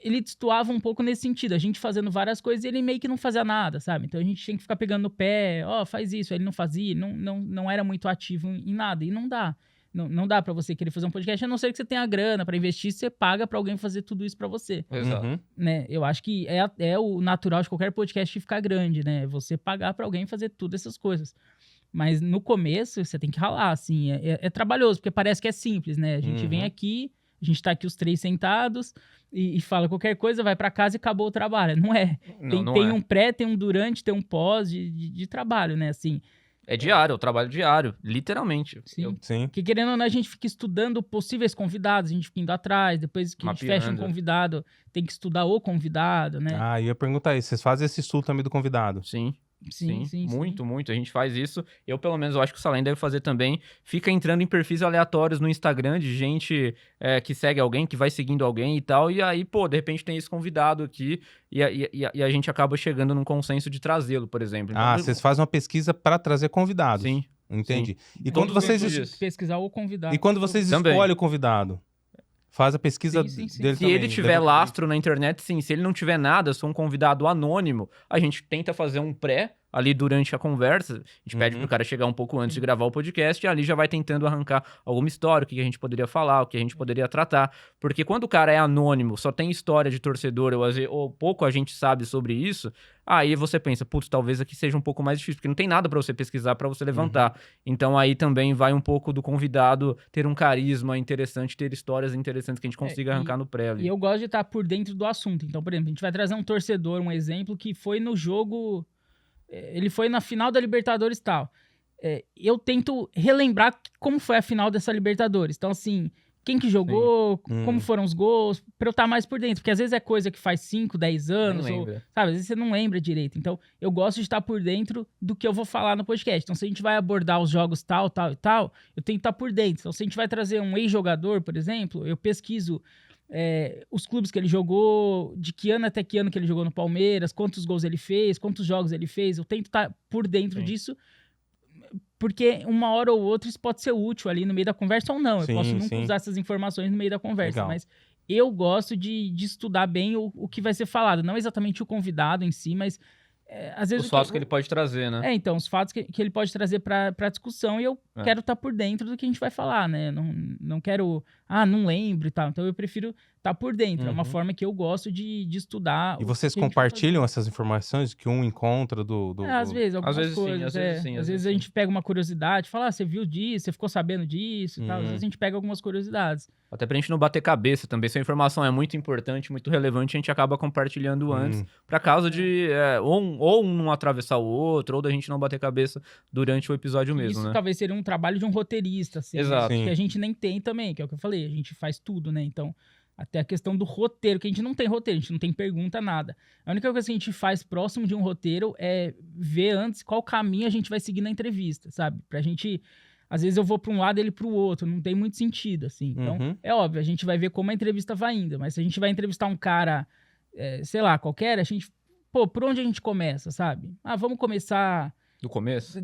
ele destoava um pouco nesse sentido, a gente fazendo várias coisas e ele meio que não fazia nada, sabe? Então a gente tinha que ficar pegando no pé, faz isso, aí ele não fazia, não era muito ativo em nada, e não dá. Não dá pra você querer fazer um podcast, a não ser que você tenha grana pra investir, você paga pra alguém fazer tudo isso pra você. Exato. Né? Eu acho que é o natural de qualquer podcast ficar grande, né? Você pagar pra alguém fazer tudo essas coisas. Mas no começo, você tem que ralar, assim, é trabalhoso, porque parece que é simples, né? A gente vem aqui, a gente tá aqui os 3 sentados e fala qualquer coisa, vai pra casa e acabou o trabalho. Não é. Tem um pré, tem um durante, tem um pós de trabalho, né? Assim, é diário, é o trabalho diário, literalmente. Sim. Porque querendo ou não, a gente fica estudando possíveis convidados, a gente fica indo atrás, depois que a gente fecha um convidado, tem que estudar o convidado, né? Ah, eu ia perguntar isso, vocês fazem esse estudo também do convidado? Sim. Muito. A gente faz isso. Eu, pelo menos, eu acho que o Salem deve fazer também. Fica entrando em perfis aleatórios no Instagram de gente que segue alguém, que vai seguindo alguém e tal. E aí, de repente tem esse convidado aqui e a gente acaba chegando num consenso de trazê-lo, por exemplo. Então, vocês fazem uma pesquisa para trazer convidados. Sim. Entendi. Sim. E quando vocês... pesquisar o convidado. E quando vocês escolhem o convidado? Faz a pesquisa dele se também. Se ele tiver lastro na internet, sim. Se ele não tiver nada, se for um convidado anônimo, a gente tenta fazer um pré ali durante a conversa. A gente pede pro cara chegar um pouco antes de gravar o podcast e ali já vai tentando arrancar alguma história, o que a gente poderia falar, o que a gente poderia tratar. Porque quando o cara é anônimo, só tem história de torcedor ou pouco a gente sabe sobre isso, aí você pensa, putz, talvez aqui seja um pouco mais difícil, porque não tem nada pra você pesquisar, pra você levantar. Então aí também vai um pouco do convidado ter um carisma interessante, ter histórias interessantes que a gente consiga arrancar no pré ali. E eu gosto de estar por dentro do assunto. Então, por exemplo, a gente vai trazer um torcedor, um exemplo, que foi no jogo... Ele foi na final da Libertadores e tal. Eu tento relembrar como foi a final dessa Libertadores. Então, assim, quem que jogou, como foram os gols, pra eu estar mais por dentro. Porque às vezes é coisa que faz 5, 10 anos, sabe? Às vezes você não lembra direito. Então, eu gosto de estar por dentro do que eu vou falar no podcast. Então, se a gente vai abordar os jogos tal e tal, eu tenho que estar por dentro. Então, se a gente vai trazer um ex-jogador, por exemplo, eu pesquiso os clubes que ele jogou, de que ano até que ano que ele jogou no Palmeiras, quantos gols ele fez, quantos jogos ele fez. Eu tento estar por dentro disso, porque uma hora ou outra isso pode ser útil ali no meio da conversa ou não. Eu posso nunca usar essas informações no meio da conversa, mas eu gosto de estudar bem o que vai ser falado. Não exatamente o convidado em si, mas às vezes... Os fatos que ele pode trazer, né? Então, os fatos que ele pode trazer pra discussão, e eu quero estar por dentro do que a gente vai falar, né? Não quero... não lembro e tal. Então, eu prefiro estar por dentro. É uma forma que eu gosto de estudar. E vocês compartilham essas informações que um encontra do... Às vezes, algumas coisas. Às vezes a gente pega uma curiosidade, fala, você viu disso, você ficou sabendo disso e tal. Às vezes a gente pega algumas curiosidades. Até pra gente não bater cabeça também. Se a informação é muito importante, muito relevante, a gente acaba compartilhando antes, pra causa de ou um não atravessar o outro, ou da gente não bater cabeça durante o episódio mesmo, Isso né? talvez seria um trabalho de um roteirista, assim. Exato. Que a gente nem tem também, que é o que eu falei, a gente faz tudo, né? Então, até a questão do roteiro, que a gente não tem roteiro, a gente não tem pergunta, nada. A única coisa que a gente faz próximo de um roteiro é ver antes qual caminho a gente vai seguir na entrevista, sabe? Pra gente... Às vezes eu vou pra um lado e ele pro outro, não tem muito sentido, assim. Então, é óbvio, a gente vai ver como a entrevista vai indo, mas se a gente vai entrevistar um cara, sei lá, qualquer, a gente... Pô, por onde a gente começa, sabe? Ah, vamos começar... Do começo?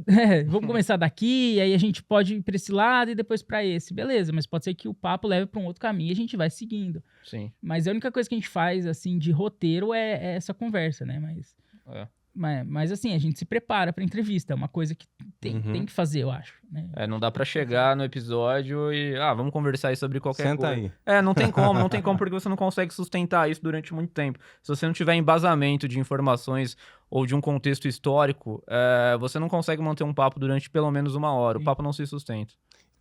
Vamos começar daqui, aí a gente pode ir pra esse lado e depois pra esse. Beleza, mas pode ser que o papo leve pra um outro caminho e a gente vai seguindo. Sim. Mas a única coisa que a gente faz, assim, de roteiro é essa conversa, né? Mas assim, a gente se prepara pra entrevista. É uma coisa que tem que fazer, eu acho. Né? Não dá pra chegar no episódio e... vamos conversar aí sobre qualquer Senta coisa. aí. Não tem como, porque você não consegue sustentar isso durante muito tempo. Se você não tiver embasamento de informações ou de um contexto histórico, você não consegue manter um papo durante pelo menos 1 hora. Sim. O papo não se sustenta.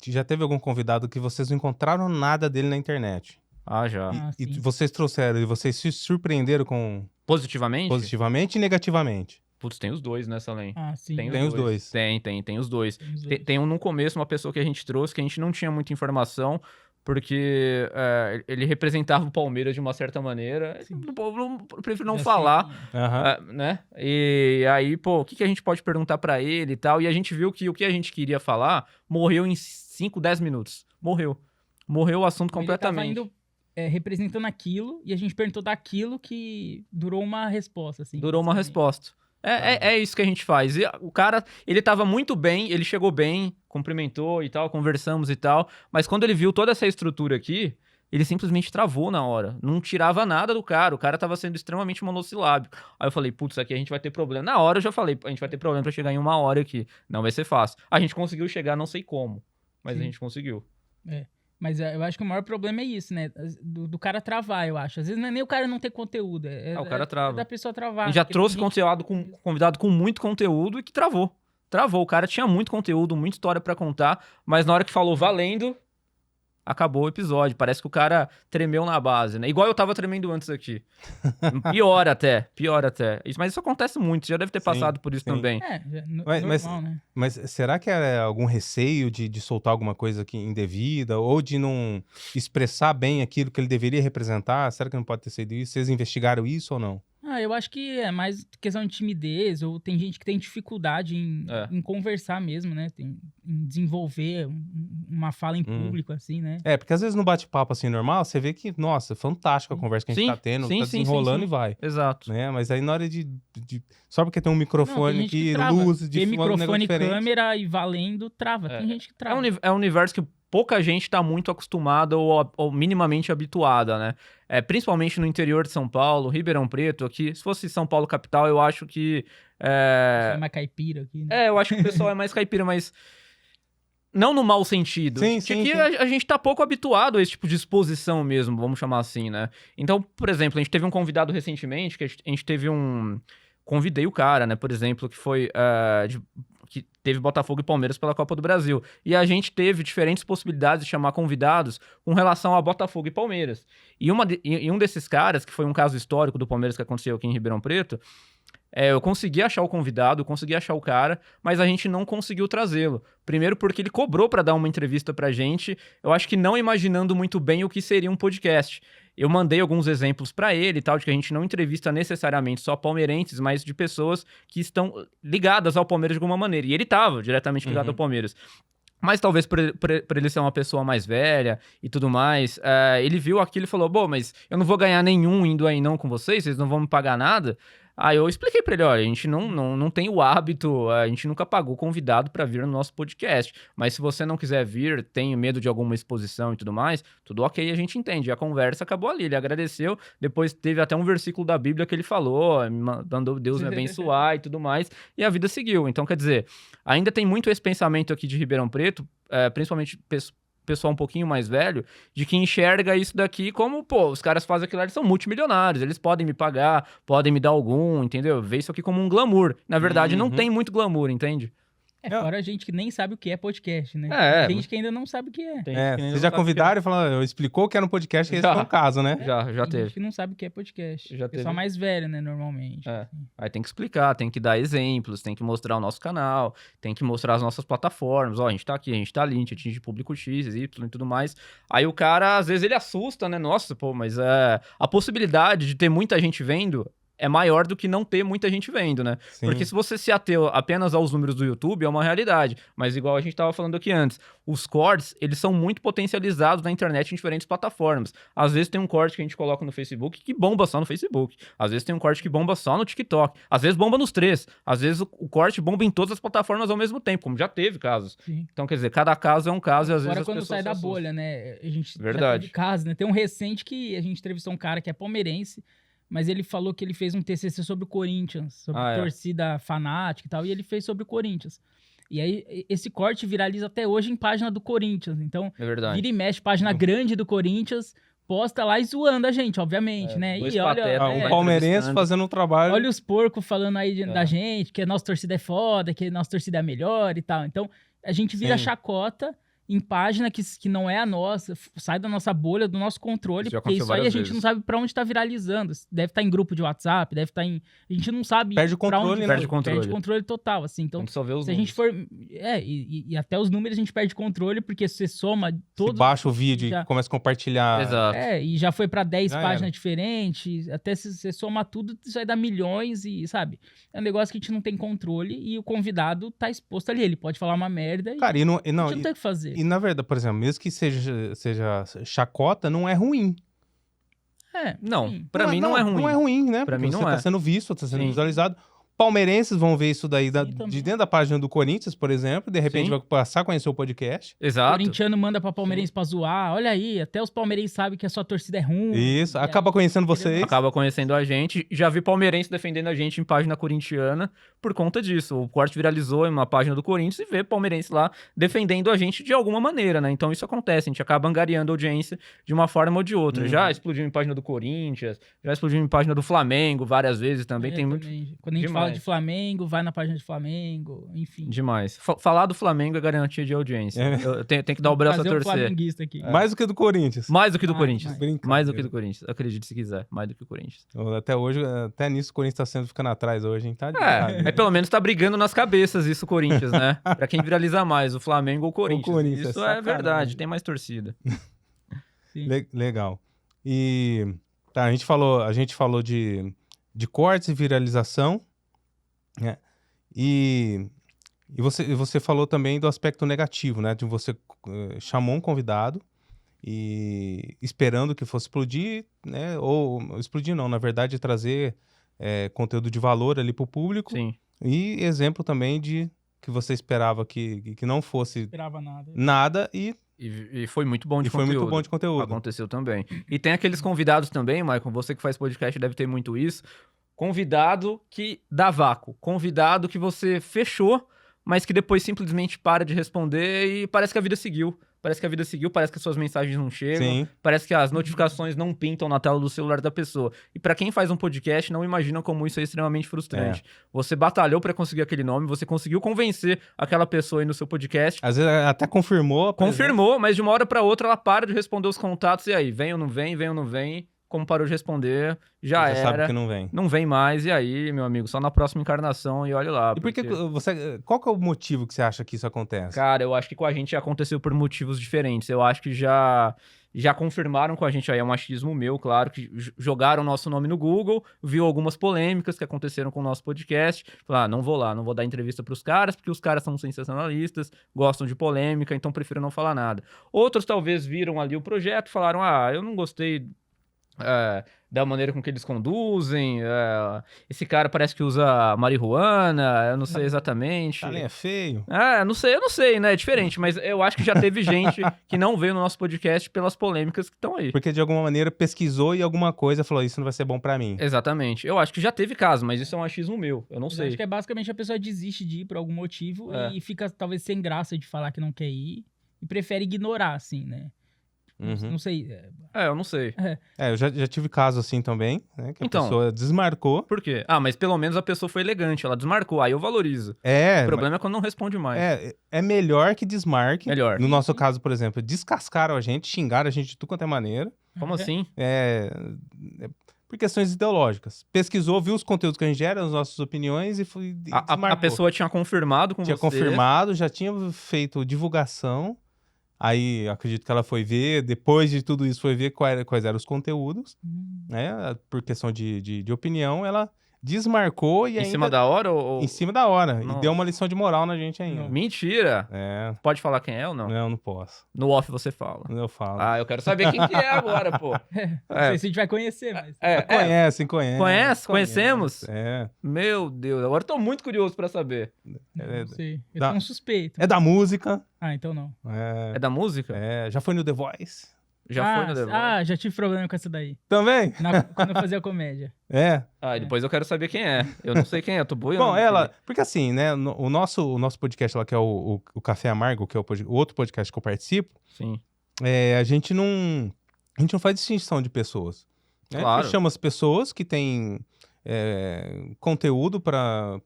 Já teve algum convidado que vocês não encontraram nada dele na internet? Já. E vocês trouxeram, e vocês se surpreenderam com... Positivamente? Positivamente e negativamente. Putz, tem os dois nessa lei. Sim. Tem os dois. Tem os dois. Tem no começo uma pessoa que a gente trouxe que a gente não tinha muita informação, porque ele representava o Palmeiras de uma certa maneira. Eu prefiro não falar, né? E aí, o que a gente pode perguntar pra ele e tal? E a gente viu que o que a gente queria falar morreu em 5, 10 minutos. Morreu o assunto completamente. Ele tava indo... representando aquilo, e a gente perguntou daquilo que durou uma resposta, assim. Durou uma resposta. É isso que a gente faz. E o cara, ele tava muito bem, ele chegou bem, cumprimentou e tal, conversamos e tal, mas quando ele viu toda essa estrutura aqui, ele simplesmente travou na hora. Não tirava nada do cara, o cara tava sendo extremamente monossilábico. Aí eu falei, putz, aqui a gente vai ter problema. Na hora eu já falei, a gente vai ter problema pra chegar em 1 hora aqui. Não vai ser fácil. A gente conseguiu chegar, não sei como, mas a gente conseguiu. Mas eu acho que o maior problema é isso, né? Do cara travar, eu acho. Às vezes não é nem o cara não ter conteúdo. O cara trava. É da pessoa travar. E já trouxe convidado com muito conteúdo e que travou. O cara tinha muito conteúdo, muita história pra contar, mas na hora que falou valendo, acabou o episódio. Parece que o cara tremeu na base, né? Igual eu tava tremendo antes aqui. Pior até. Mas isso acontece muito, você já deve ter passado por isso também. Normal, né? Mas será que é algum receio de soltar alguma coisa aqui indevida, ou de não expressar bem aquilo que ele deveria representar? Será que não pode ter sido isso? Vocês investigaram isso ou não? Eu acho que é mais questão de timidez, ou tem gente que tem dificuldade em conversar mesmo, né? Em desenvolver uma fala em público, assim, né? Porque às vezes no bate-papo assim normal, você vê que, nossa, fantástica a conversa que a gente tá tendo, tá desenrolando e vai. Exato. Né? Mas aí na hora só porque tem um microfone aqui, luz, tem microfone, câmera e valendo, trava. Tem gente que trava. É um universo que pouca gente tá muito acostumada ou minimamente habituada, né? Principalmente no interior de São Paulo, Ribeirão Preto, aqui. Se fosse São Paulo capital, eu acho que... É mais caipira aqui, né? Eu acho que o pessoal é mais caipira, mas... Não no mau sentido. Sim. A gente tá pouco habituado a esse tipo de exposição mesmo, vamos chamar assim, né? Então, por exemplo, a gente teve um convidado recentemente, que a gente teve convidei o cara, né? Por exemplo, que foi... que teve Botafogo e Palmeiras pela Copa do Brasil. E a gente teve diferentes possibilidades de chamar convidados com relação a Botafogo e Palmeiras. E um desses caras, que foi um caso histórico do Palmeiras que aconteceu aqui em Ribeirão Preto, eu consegui achar o convidado, eu consegui achar o cara, mas a gente não conseguiu trazê-lo. Primeiro porque ele cobrou para dar uma entrevista pra gente, eu acho que não imaginando muito bem o que seria um podcast. Eu mandei alguns exemplos para ele e tal, de que a gente não entrevista necessariamente só palmeirenses, mas de pessoas que estão ligadas ao Palmeiras de alguma maneira. E ele estava diretamente ligado ao Palmeiras. Mas talvez por ele ser uma pessoa mais velha e tudo mais, ele viu aquilo e falou, bom, mas eu não vou ganhar nenhum indo aí não com vocês não vão me pagar nada. Aí eu expliquei pra ele, olha, a gente não tem o hábito, a gente nunca pagou convidado pra vir no nosso podcast, mas se você não quiser vir, tem medo de alguma exposição e tudo mais, tudo ok, a gente entende. A conversa acabou ali, ele agradeceu, depois teve até um versículo da Bíblia que ele falou, mandou Deus me abençoar e tudo mais, e a vida seguiu. Então, quer dizer, ainda tem muito esse pensamento aqui de Ribeirão Preto, principalmente pessoal um pouquinho mais velho, de que enxerga isso daqui como, os caras fazem aquilo lá, eles são multimilionários, eles podem me pagar, podem me dar algum, entendeu? Vê isso aqui como um glamour. Na verdade, não tem muito glamour, entende? Fora a gente que nem sabe o que é podcast, né? Tem gente que ainda não sabe o que é. Vocês já convidaram e falaram, explicou que era um podcast, que esse foi um caso, né? Já Tem teve. gente que não sabe o que é podcast. Já Pessoal mais velho, né, normalmente. Assim. Aí tem que explicar, tem que dar exemplos, tem que mostrar o nosso canal, tem que mostrar as nossas plataformas. Ó, a gente tá aqui, a gente tá ali, a gente atinge público X, Y e tudo mais. Aí o cara, às vezes, ele assusta, né? Nossa, pô, mas a possibilidade de ter muita gente vendo é maior do que não ter muita gente vendo, né? Sim. Porque se você se ater apenas aos números do YouTube, é uma realidade. Mas igual a gente tava falando aqui antes, os cortes, eles são muito potencializados na internet em diferentes plataformas. Às vezes tem um corte que a gente coloca no Facebook que bomba só no Facebook. Às vezes tem um corte que bomba só no TikTok. Às vezes bomba nos 3. Às vezes o corte bomba em todas as plataformas ao mesmo tempo, como já teve casos. Sim. Então, quer dizer, cada caso é um caso e às vezes as quando pessoas sai da se assustam. bolha, né? A gente Verdade. já teve casos, né? Tem um recente que a gente entrevistou um cara que é palmeirense, mas ele falou que ele fez um TCC sobre o Corinthians, sobre torcida fanática e tal, e ele fez sobre o Corinthians. E aí, esse corte viraliza até hoje em página do Corinthians. Então, vira e mexe, página grande do Corinthians, posta lá e zoando a gente, obviamente, né? E olha... um palmeirense fazendo um trabalho... Olha os porcos falando aí da gente, que a nossa torcida é foda, que a nossa torcida é melhor e tal. Então, a gente vira chacota em página que não é a nossa, sai da nossa bolha, do nosso controle, porque isso aí a gente não sabe pra onde tá viralizando. Deve estar em grupo de WhatsApp, deve estar em... A gente não sabe perde o controle, onde perde o controle. Perde controle total, assim. Então, só vê os se a gente for... E até os números a gente perde controle, porque se você soma todos... Se baixa o vídeo e começa a compartilhar... Exato. E já foi pra 10 páginas diferentes, até se você soma tudo, isso vai dar milhões e, sabe? É um negócio que a gente não tem controle e o convidado tá exposto ali. Ele pode falar uma merda Cara, e não, a gente não tem o que fazer. E na verdade, por exemplo, mesmo que seja chacota, não é ruim. Não, pra mim não é ruim. Não é ruim, né? Pra mim não você tá sendo visto, tá sendo visualizado. Palmeirenses vão ver isso daí de dentro da página do Corinthians, por exemplo, de repente vai passar a conhecer o podcast. Exato. O corintiano manda pra palmeirense pra zoar. Olha aí, até os palmeirenses sabem que a sua torcida é ruim. Isso, acaba conhecendo vocês. Acaba conhecendo a gente. Já vi palmeirense defendendo a gente em página corintiana por conta disso. O corte viralizou em uma página do Corinthians e vê palmeirense lá defendendo a gente de alguma maneira, né? Então isso acontece, a gente acaba angariando audiência de uma forma ou de outra. Já explodiu em página do Corinthians, já explodiu em página do Flamengo várias vezes também. Tem muito... Quando a gente fala de Flamengo, vai na página de Flamengo, enfim. Demais. Falar do Flamengo é garantia de audiência. Eu tenho que dar o braço a torcer. Flamenguista aqui. Mais do que do Corinthians. Mais do que do Corinthians. Mais do que do Corinthians. Acredite se quiser. Mais do que o Corinthians. Até hoje, até nisso o Corinthians tá ficando atrás hoje, hein? Tá mas pelo menos tá brigando nas cabeças isso o Corinthians, né? Pra quem viraliza mais, o Flamengo ou o Corinthians. Isso é verdade, tem mais torcida. Legal. E tá, a gente falou de cortes e viralização, né? E você falou também do aspecto negativo, né? De você chamou um convidado e esperando que fosse explodir, né? Ou explodir não, na verdade trazer conteúdo de valor ali pro público. Sim. E exemplo também de que você esperava que não fosse esperava nada e foi muito bom de conteúdo. Foi muito bom de conteúdo. Aconteceu também. E tem aqueles convidados também, Michael, você que faz podcast deve ter muito isso. Convidado que dá vácuo. Convidado que você fechou, mas que depois simplesmente para de responder e parece que a vida seguiu. Parece que as suas mensagens não chegam. Sim. Parece que as notificações não pintam na tela do celular da pessoa. E pra quem faz um podcast, não imagina como isso é extremamente frustrante. Você batalhou pra conseguir aquele nome, você conseguiu convencer aquela pessoa aí no seu podcast. Às vezes até confirmou. Confirmou, mas de uma hora pra outra ela para de responder os contatos. E aí, vem ou não vem, vem ou não vem. Como parou de responder, já era. Sabe que não vem. Não vem mais, e aí, meu amigo, só na próxima encarnação e olha lá. E qual que é o motivo que você acha que isso acontece? Cara, eu acho que com a gente aconteceu por motivos diferentes. Eu acho que já confirmaram com a gente, aí é um achismo meu, claro, que jogaram o nosso nome no Google, viu algumas polêmicas que aconteceram com o nosso podcast, falaram, não vou dar entrevista pros caras, porque os caras são sensacionalistas, gostam de polêmica, então prefiro não falar nada. Outros talvez viram ali o projeto, falaram, eu não gostei da maneira com que eles conduzem, esse cara parece que usa marihuana, eu não sei exatamente. Tá nem é feio. Eu não sei, né? É diferente, mas eu acho que já teve gente que não veio no nosso podcast pelas polêmicas que estão aí. Porque de alguma maneira pesquisou e alguma coisa falou, isso não vai ser bom pra mim. Exatamente. Eu acho que já teve caso, mas isso é um achismo meu, eu não sei. Acho que basicamente a pessoa desiste de ir por algum motivo e fica talvez sem graça de falar que não quer ir e prefere ignorar, assim, né? Não sei. Eu não sei. Eu já tive caso assim também, né? Que a pessoa desmarcou. Por quê? Mas pelo menos a pessoa foi elegante, ela desmarcou, aí eu valorizo. O problema é quando não responde mais. É melhor que desmarque. Melhor. No nosso caso, por exemplo, descascaram a gente, xingaram a gente de tudo quanto é maneira. Como assim? Por questões ideológicas. Pesquisou, viu os conteúdos que a gente gera, as nossas opiniões e foi desmarcou. A pessoa tinha confirmado com você. Tinha confirmado, já tinha feito divulgação. Aí, acredito que ela foi ver, depois de tudo isso, foi ver quais eram os conteúdos, né? Por questão de opinião, ela desmarcou e Em cima da hora ou... Em cima da hora. Nossa. E deu uma lição de moral na gente ainda. Mentira! Pode falar quem é ou não? Não fposso. No off você fala. Eu falo. Eu quero saber quem que é agora, pô. Não sei se a gente vai conhecer, mas... Conhece. Conhecemos? É. Meu Deus, agora eu tô muito curioso pra saber. Não sei. Eu tô um suspeito. É da música. Então não. É da música? Já foi no The Voice. Já foi no The Voice? Já tive problema com essa daí. Também? Quando eu fazia comédia. E depois eu quero saber quem é. Eu não sei quem é, eu tô boiando. Bom, porque assim, né, o nosso podcast lá, que é o Café Amargo, que é o outro podcast que eu participo, sim. A gente não faz distinção de pessoas. Né? Claro. A gente chama as pessoas que têm conteúdo para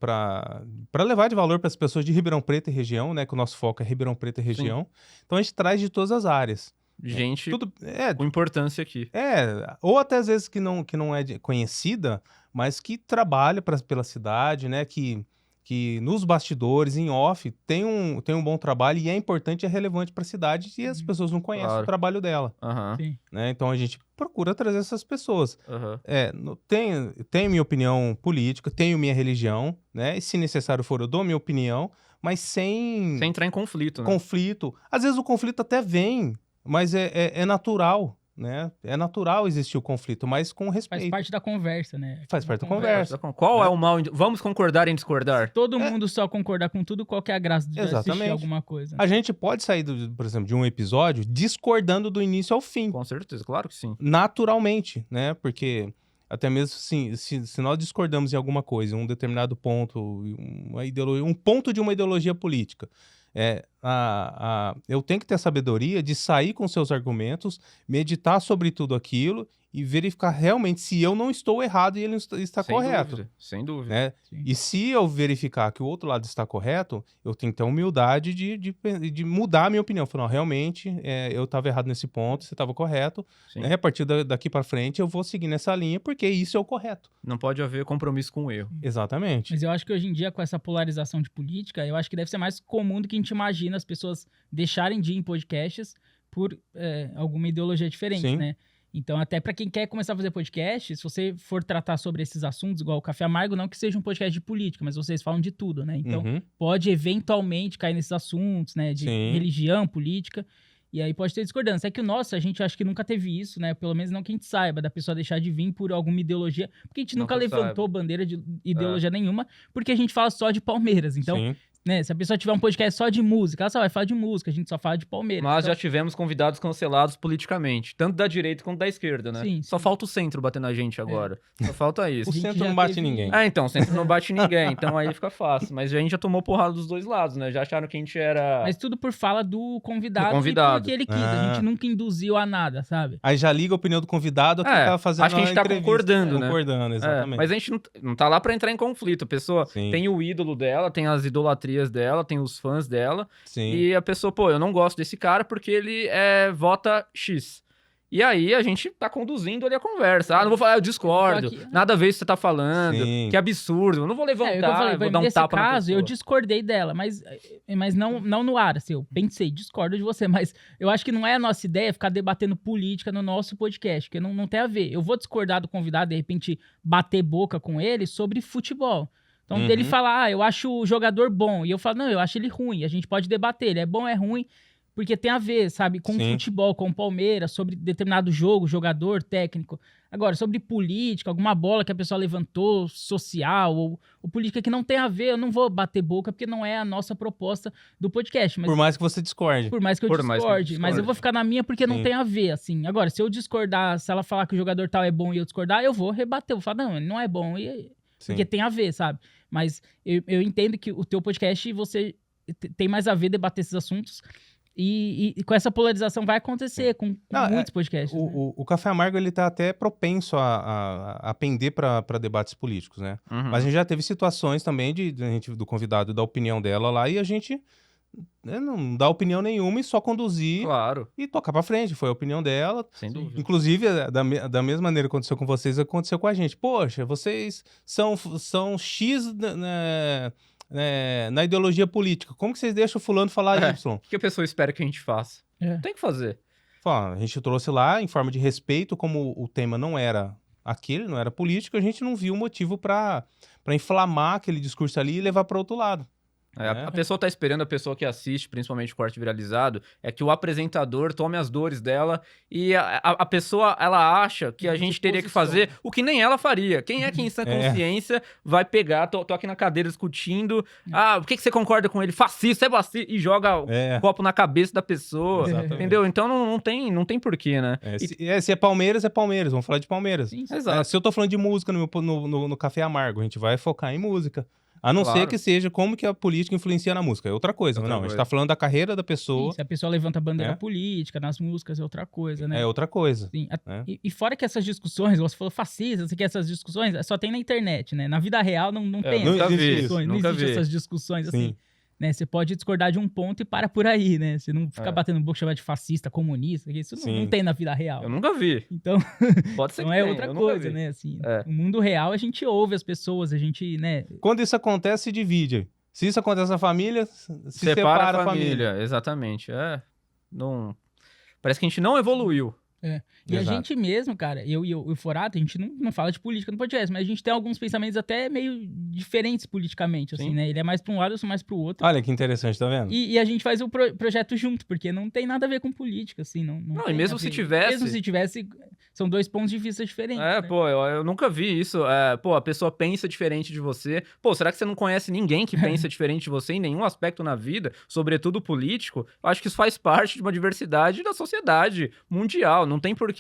levar de valor para as pessoas de Ribeirão Preto e região, né, que o nosso foco é Ribeirão Preto e região. Sim. Então a gente traz de todas as áreas. Gente com importância aqui. Ou até às vezes que não é conhecida, mas que trabalha pela cidade, né? Que nos bastidores, em off, tem um bom trabalho e é importante, é relevante para a cidade e as pessoas não conhecem o trabalho dela. Sim. Né? Então a gente procura trazer essas pessoas. Tenho minha opinião política, tenho minha religião, né? E se necessário for, eu dou minha opinião, mas sem entrar em conflito, né? Conflito. Às vezes o conflito até vem, mas é natural, né? É natural existir o conflito, mas com respeito. Faz parte da conversa, né? Faz parte da conversa. Qual é o mal? Vamos concordar em discordar? Se todo mundo só concordar com tudo, qual que é a graça de assistir alguma coisa? A gente pode sair, por exemplo, de um episódio discordando do início ao fim. Com certeza, claro que sim. Naturalmente, né? Porque até mesmo se nós discordamos em alguma coisa, em um determinado ponto, um ponto de uma ideologia política, eu tenho que ter a sabedoria de sair com seus argumentos, meditar sobre tudo aquilo e verificar realmente se eu não estou errado e ele está correto. Sem dúvida. Né? E se eu verificar que o outro lado está correto, eu tenho que ter a humildade de mudar a minha opinião. Falar, realmente, eu estava errado nesse ponto, você estava correto. Né? A partir daqui para frente, eu vou seguir nessa linha, porque isso é o correto. Não pode haver compromisso com o erro. Exatamente. Mas eu acho que hoje em dia, com essa polarização de política, eu acho que deve ser mais comum do que a gente imagina as pessoas deixarem de ir em podcasts por alguma ideologia diferente, né? Então, até para quem quer começar a fazer podcast, se você for tratar sobre esses assuntos, igual o Café Amargo, não que seja um podcast de política, mas vocês falam de tudo, né? Então, pode eventualmente cair nesses assuntos, né? De religião, política, e aí pode ter discordância. É que o nosso, a gente acha que nunca teve isso, né? Pelo menos não que a gente saiba, da pessoa deixar de vir por alguma ideologia, porque a gente nunca levantou bandeira de ideologia nenhuma, porque a gente fala só de Palmeiras. Então, né, se a pessoa tiver um podcast só de música, ela só vai falar de música, a gente só fala de Palmeiras. Mas já tivemos convidados cancelados politicamente, tanto da direita quanto da esquerda, né? Só falta o centro bater na gente agora. Só falta isso. O centro não bate ninguém. Então, o centro não bate ninguém, então aí fica fácil. Mas a gente já tomou porrada dos dois lados, né? Já acharam que a gente era... Mas tudo por fala do convidado. E porque ele quis. A gente nunca induziu a nada, sabe? Aí já liga a opinião do convidado que tá fazendo acho que a gente tá concordando, né? Concordando, exatamente. Mas a gente não tá lá pra entrar em conflito. A pessoa tem o ídolo dela, tem as idolatrias dela, tem os fãs dela. E a pessoa, eu não gosto desse cara porque ele vota X. E aí a gente tá conduzindo ali a conversa. Não vou falar, eu discordo. Nada a ver com o que você tá falando. Que absurdo. Eu não vou levantar, vou dar um tapa na pessoa. Nesse caso, eu discordei dela, mas não no ar, assim, eu pensei, discordo de você, mas eu acho que não é a nossa ideia ficar debatendo política no nosso podcast, porque não tem a ver. Eu vou discordar do convidado, de repente, bater boca com ele sobre futebol. Então, dele falar, eu acho o jogador bom, e eu falo, não, eu acho ele ruim, a gente pode debater, ele é bom, é ruim, porque tem a ver, sabe, com futebol, com o Palmeiras, sobre determinado jogo, jogador, técnico. Agora, sobre política, alguma bola que a pessoa levantou, social, ou política que não tem a ver, eu não vou bater boca, porque não é a nossa proposta do podcast. Mas, por mais que você discorde. Por mais que eu discorde. Mas eu vou ficar na minha porque não tem a ver, assim. Agora, se eu discordar, se ela falar que o jogador tal é bom e eu discordar, eu vou rebater. Eu vou falar, não, ele não é bom, porque tem a ver, sabe? Mas eu entendo que o teu podcast, você tem mais a ver debater esses assuntos. E com essa polarização vai acontecer com muitos podcasts. O Café Amargo, ele tá até propenso a pender para debates políticos, né? Mas a gente já teve situações também do convidado dar a opinião dela lá e a gente não dá opinião nenhuma e só conduzir e tocar pra frente. Foi a opinião dela. Sem dúvida. Inclusive, da mesma maneira que aconteceu com vocês, aconteceu com a gente. Poxa, vocês são X na ideologia política. Como que vocês deixam o fulano falar Y? O que a pessoa espera que a gente faça? Tem que fazer. A gente trouxe lá em forma de respeito, como o tema não era aquele, não era político, a gente não viu motivo pra inflamar aquele discurso ali e levar para outro lado. A pessoa tá esperando, a pessoa que assiste, principalmente o corte viralizado, é que o apresentador tome as dores dela e a pessoa, ela acha que a gente teria que fazer o que nem ela faria. Quem é que em sã consciência vai pegar, tô aqui na cadeira discutindo, por que você concorda com ele? Fascista, é fascista, e joga o copo na cabeça da pessoa, entendeu? Então não tem porquê, né? Se é Palmeiras, vamos falar de Palmeiras. Sim, exato. Se eu tô falando de música no Café Amargo, a gente vai focar em música. A não ser que seja como que a política influencia na música. É outra coisa. A gente tá falando da carreira da pessoa. Sim, se a pessoa levanta a bandeira política nas músicas, é outra coisa, né? É outra coisa. Sim. E fora que essas discussões, você falou fascista, que essas discussões só tem na internet, né? Na vida real não tem essas discussões. Não existe essas discussões assim. Né? Você pode discordar de um ponto e para por aí, né? Você não fica batendo boca, chamar de fascista, comunista, isso não tem na vida real. Eu nunca vi. Então, pode ser então que é outra coisa, né? Assim, no mundo real, a gente ouve as pessoas, a gente, né? Quando isso acontece, se divide. Se isso acontece na família, se separa a família. Exatamente. Parece que a gente não evoluiu. E a gente mesmo, cara, eu e o Forato, a gente não fala de política no podcast, mas a gente tem alguns pensamentos até meio diferentes politicamente, assim, né? Ele é mais pra um lado, eu sou mais pro outro. Olha que interessante, tá vendo? E a gente faz o projeto junto, porque não tem nada a ver com política, assim. Não e mesmo se tivesse... Mesmo se tivesse, são dois pontos de vista diferentes. Né? Eu nunca vi isso. A pessoa pensa diferente de você. Será que você não conhece ninguém que pensa diferente de você em nenhum aspecto na vida, sobretudo político? Eu acho que isso faz parte de uma diversidade da sociedade mundial. Não tem porquê.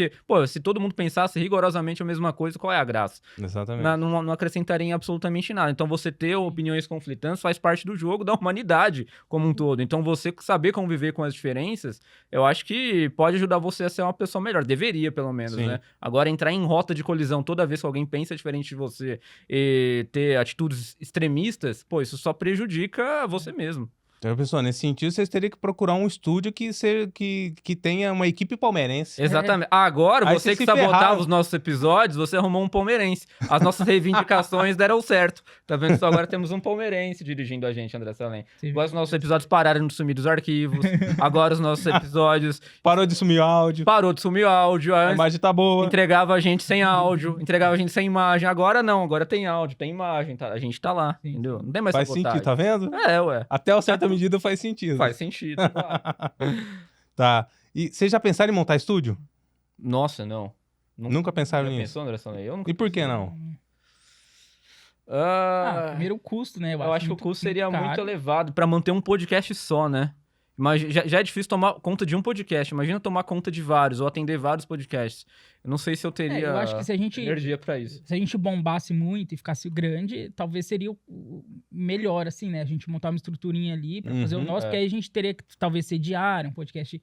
Se todo mundo pensasse rigorosamente a mesma coisa, qual é a graça? Exatamente. Não acrescentaria em absolutamente nada. Então, você ter opiniões conflitantes faz parte do jogo da humanidade como um todo. Então, você saber conviver com as diferenças, eu acho que pode ajudar você a ser uma pessoa melhor. Deveria, pelo menos, né? Agora, entrar em rota de colisão toda vez que alguém pensa diferente de você e ter atitudes extremistas, isso só prejudica você mesmo. Então, pessoal, nesse sentido, vocês teriam que procurar um estúdio que tenha uma equipe palmeirense. Exatamente. Agora, você que sabotava os nossos episódios, você arrumou um palmeirense. As nossas reivindicações deram certo. Tá vendo? Só agora temos um palmeirense dirigindo a gente, André Salem. Agora os nossos episódios pararam de sumir dos arquivos. Agora os nossos episódios... Parou de sumir o áudio. Parou de sumir o áudio. A imagem tá boa. Entregava a gente sem áudio, entregava a gente sem imagem. Agora não, agora tem áudio, tem imagem. A gente tá lá, entendeu? Não tem mais sabotagem. Faz sentido, tá vendo? Até uma certa medida faz sentido. Faz sentido, claro. Tá. E vocês já pensaram em montar estúdio? Nossa, não. Nunca pensaram nisso? Pensou, André Salem? E por que não? Primeiro o custo, né? Eu acho que o custo seria muito elevado pra manter um podcast só, né? Mas já é difícil tomar conta de um podcast. Imagina tomar conta de vários ou atender vários podcasts. Eu não sei se eu teria eu acho que se a gente, energia pra isso. Se a gente bombasse muito e ficasse grande, talvez seria o melhor, assim, né? A gente montar uma estruturinha ali pra fazer o nosso, porque aí a gente teria que talvez ser diário, um podcast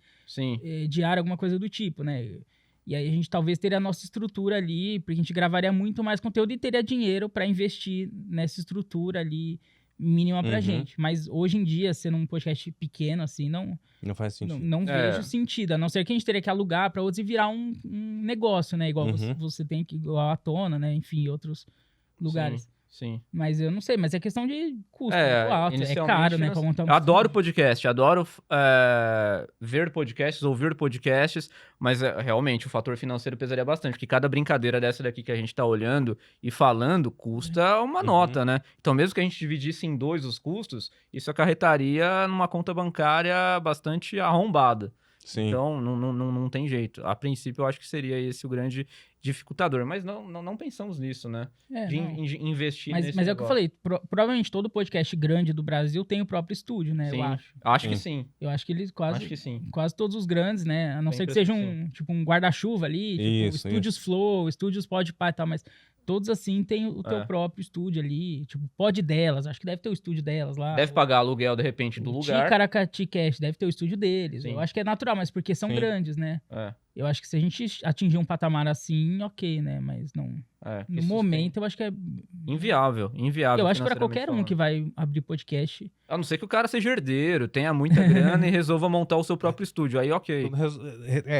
diário, alguma coisa do tipo, né? E aí a gente talvez teria a nossa estrutura ali, porque a gente gravaria muito mais conteúdo e teria dinheiro pra investir nessa estrutura ali mínima pra gente. Mas hoje em dia, sendo um podcast pequeno, assim, não faz sentido. Não vejo sentido. A não ser que a gente teria que alugar pra outros e virar um negócio, né? Igual você tem que, igual a Tona, né? Enfim, outros lugares. Sim. Mas eu não sei, mas é questão de custo muito alto, é caro, né? Pra montar eu adoro podcast, adoro ver podcasts, ouvir podcasts, mas realmente o fator financeiro pesaria bastante, porque cada brincadeira dessa daqui que a gente tá olhando e falando custa uma nota, né? Então mesmo que a gente dividisse em 2 os custos, isso acarretaria numa conta bancária bastante arrombada. Sim. Então, não tem jeito. A princípio, eu acho que seria esse o grande dificultador. Mas não pensamos nisso, né? De investir nesse Mas é o que eu falei, provavelmente todo podcast grande do Brasil tem o próprio estúdio, né? Sim, eu acho. Acho que sim. Eu acho que eles sim. quase todos os grandes, né? A não ser que seja um guarda-chuva ali, tipo Estúdios Flow, Estúdios Podpah e tal, mas todos assim tem o teu próprio estúdio ali, tipo Pod delas, acho que deve ter o estúdio delas lá. Deve pagar aluguel de repente do lugar. Ticaracati Cast deve ter o estúdio deles. Sim. Eu acho que é natural, mas porque são grandes, né? É. Eu acho que se a gente atingir um patamar assim, ok, né? Mas não... no momento, eu acho que é... Inviável. Eu acho que para qualquer um que vai abrir podcast... A não ser que o cara seja herdeiro, tenha muita grana e resolva montar o seu próprio estúdio. Aí, ok.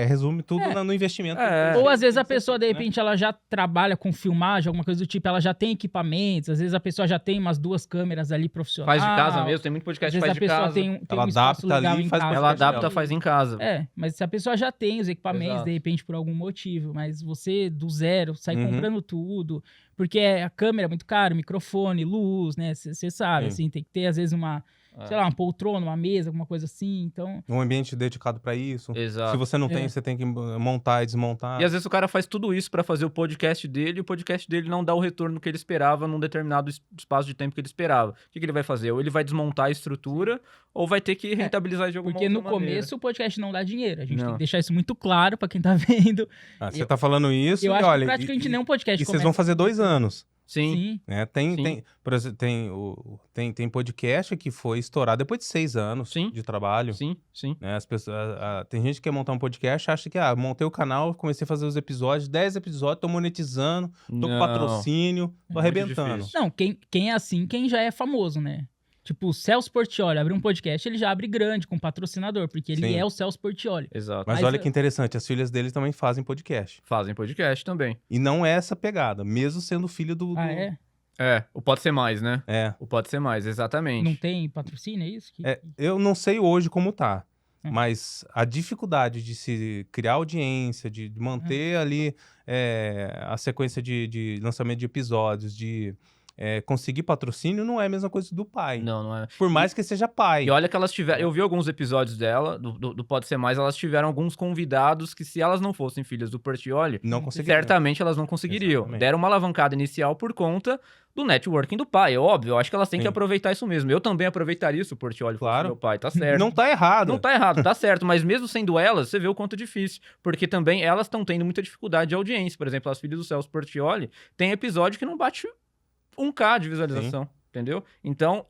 Resume tudo no investimento. Ou às vezes a pessoa, de repente, ela já trabalha com filmagem, alguma coisa do tipo, ela já tem equipamentos, às vezes a pessoa já tem umas 2 câmeras ali profissionais. Faz de casa mesmo, tem muito podcast que faz de casa. Tem ela um adapta ali e faz. Ela adapta, faz em casa. Mas se a pessoa já tem os equipamentos, de repente, por algum motivo, mas você, do zero, sai comprando tudo, porque a câmera é muito cara, microfone, luz, né? Você sabe, assim, tem que ter, às vezes, sei lá, uma poltrona, uma mesa, alguma coisa assim, então... Um ambiente dedicado pra isso. Exato. Se você não tem, você tem que montar e desmontar. E às vezes o cara faz tudo isso pra fazer o podcast dele, e o podcast dele não dá o retorno que ele esperava num determinado espaço de tempo que ele esperava. O que ele vai fazer? Ou ele vai desmontar a estrutura, ou vai ter que rentabilizar de alguma outra maneira. Porque no começo o podcast não dá dinheiro. A gente tem que deixar isso muito claro pra quem tá vendo. Você tá falando isso, eu acho olha... que praticamente nenhum podcast E vocês vão fazer 2 anos. Sim. Por exemplo, tem podcast que foi estourado depois de 6 anos de trabalho. Sim. Né? As pessoas, tem gente que quer montar um podcast, acha que montei o canal, comecei a fazer os episódios, 10 episódios, tô monetizando, tô com patrocínio, tô arrebentando. Não, quem é assim, quem já é famoso, né? Tipo, o Celso Portiolli abre um podcast, ele já abre grande com patrocinador, porque ele é o Celso Portiolli. Exato. Mas olha que interessante, as filhas dele também fazem podcast. Fazem podcast também. E não é essa pegada, mesmo sendo filho do... o Pode Ser Mais, né? O Pode Ser Mais, exatamente. Não tem patrocínio, é isso? Eu não sei hoje como tá, mas a dificuldade de se criar audiência, de manter ali a sequência de lançamento de episódios, de... conseguir patrocínio não é a mesma coisa do pai. Não é. Por mais que seja pai. E olha que elas tiveram... Eu vi alguns episódios dela, do Pode Ser Mais, elas tiveram alguns convidados que, se elas não fossem filhas do Portiolli, certamente elas não conseguiriam. Exatamente. Deram uma alavancada inicial por conta do networking do pai. É óbvio, eu acho que elas têm que aproveitar isso mesmo. Eu também aproveitaria isso, o Portiolli, fosse meu pai, tá certo. Não tá errado. Não tá errado, tá certo. Mas mesmo sendo elas, você vê o quanto é difícil. Porque também elas estão tendo muita dificuldade de audiência. Por exemplo, as filhas do Celso Portiolli, tem episódio que não bate 1K de visualização, entendeu? Então,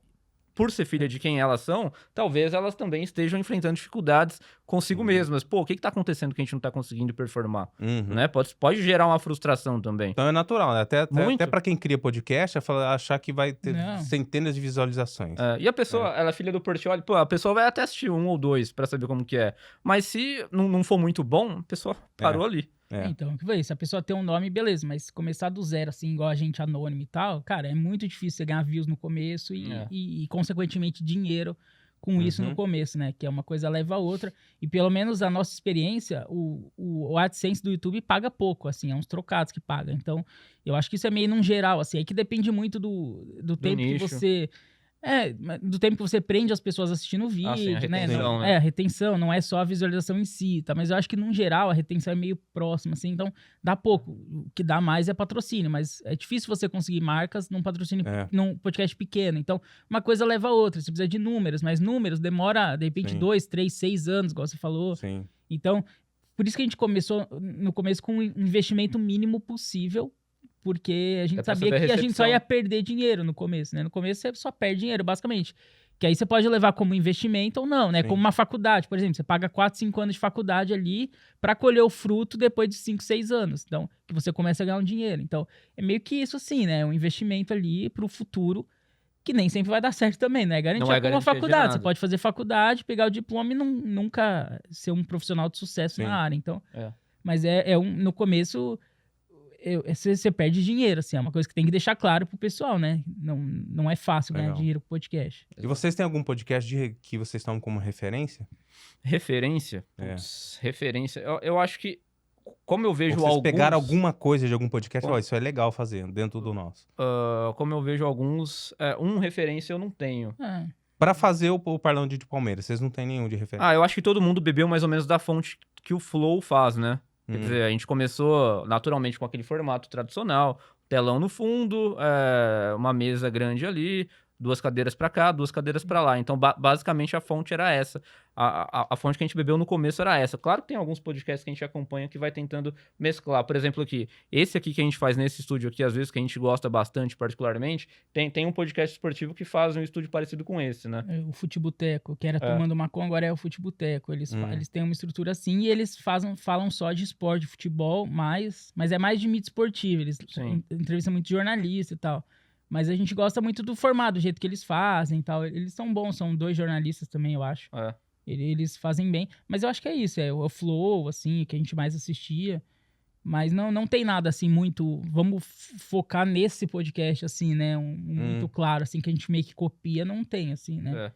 por ser filha de quem elas são, talvez elas também estejam enfrentando dificuldades consigo mesmas. Pô, o que tá acontecendo que a gente não tá conseguindo performar? Né? Pode gerar uma frustração também. Então é natural, né? Até pra quem cria podcast, achar que vai ter centenas de visualizações. E a pessoa, ela é filha do Portiolli, pô, a pessoa vai até assistir 1 ou 2 pra saber como que é. Mas se não for muito bom, a pessoa parou ali. Então, se a pessoa tem um nome, beleza, mas começar do zero, assim, igual a gente anônimo e tal, cara, é muito difícil você ganhar views no começo e consequentemente, dinheiro com isso no começo, né? Que é uma coisa leva a outra. E pelo menos a nossa experiência, o AdSense do YouTube paga pouco, assim, é uns trocados que paga. Então, eu acho que isso é meio num geral, assim, é que depende muito do tempo nicho. Que você... do tempo que você prende as pessoas assistindo o vídeo, né? A retenção, não é só a visualização em si, tá? Mas eu acho que, num geral, a retenção é meio próxima, assim, então dá pouco. O que dá mais é patrocínio, mas é difícil você conseguir marcas num patrocínio, num podcast pequeno. Então, uma coisa leva a outra, você precisa de números, mas números demora, de repente, 2, 3, 6 anos, igual você falou. Sim. Então, por isso que a gente começou, no começo, com um investimento mínimo possível, porque a gente sabia que a gente só ia perder dinheiro no começo, né? No começo você só perde dinheiro, basicamente. Que aí você pode levar como investimento ou não, né? Como uma faculdade, por exemplo. Você paga 4, 5 anos de faculdade ali para colher o fruto depois de 5, 6 anos. Então, que você começa a ganhar um dinheiro. Então, é meio que isso assim, né? Um investimento ali pro futuro que nem sempre vai dar certo também, né? Garantia como uma faculdade. Você pode fazer faculdade, pegar o diploma e nunca ser um profissional de sucesso na área. Então, mas no começo... Você perde dinheiro, assim, é uma coisa que tem que deixar claro pro pessoal, né? Não é fácil ganhar dinheiro com podcast. E vocês têm algum podcast que vocês tomam como referência? Referência? Referência. Eu acho que, como eu vejo vocês pegaram alguma coisa de algum podcast, isso é legal fazer dentro do nosso. Como eu vejo alguns, referência eu não tenho. Pra fazer o Parlando de Palmeiras, vocês não têm nenhum de referência? Eu acho que todo mundo bebeu mais ou menos da fonte que o Flow faz, né? Quer dizer, a gente começou naturalmente com aquele formato tradicional, telão no fundo, uma mesa grande ali, 2 cadeiras para cá, 2 cadeiras para lá. Então, basicamente, a fonte era essa. A fonte que a gente bebeu no começo era essa. Claro que tem alguns podcasts que a gente acompanha que vai tentando mesclar. Por exemplo, aqui, esse aqui que a gente faz nesse estúdio aqui, às vezes, que a gente gosta bastante, particularmente, tem um podcast esportivo que faz um estúdio parecido com esse, né? O Futeboteco, que era Tomando Macon, agora é o Futeboteco. Eles têm uma estrutura assim e eles falam só de esporte, de futebol, mas é mais de mídia esportiva. Eles entrevistam muito jornalista e tal. Mas a gente gosta muito do formato, do jeito que eles fazem e tal. Eles são bons, são 2 jornalistas também, eu acho. Eles fazem bem. Mas eu acho que é isso, é o Flow, assim, que a gente mais assistia. Mas não tem nada, assim, muito... Vamos focar nesse podcast, assim, né? Muito claro, assim, que a gente meio que copia. Não tem, assim, né?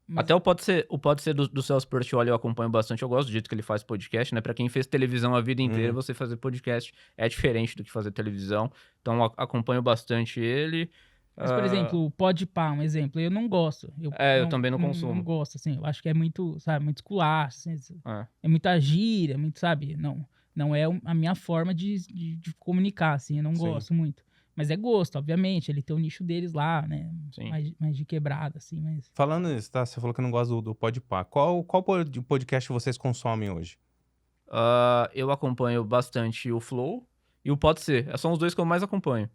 Mas... Até o Pode Ser do Celso Portiolli eu acompanho bastante. Eu gosto do jeito que ele faz podcast, né? Pra quem fez televisão a vida inteira, você fazer podcast é diferente do que fazer televisão. Então, eu acompanho bastante ele. Mas, por exemplo, o Podpah, um exemplo, eu não gosto. Eu também não consumo. Não gosto, assim. Eu acho que é muito, sabe, muito esculacho, assim, é muita gíria, muito, sabe? Não é a minha forma de comunicar, assim. Eu não gosto muito. Mas é gosto, obviamente. Ele tem o nicho deles lá, né? Mais de quebrada, assim, mas... Falando isso, tá? Você falou que não gosta do Podpah. Qual podcast vocês consomem hoje? Eu acompanho bastante o Flow e o Pode Ser. São os 2 que eu mais acompanho.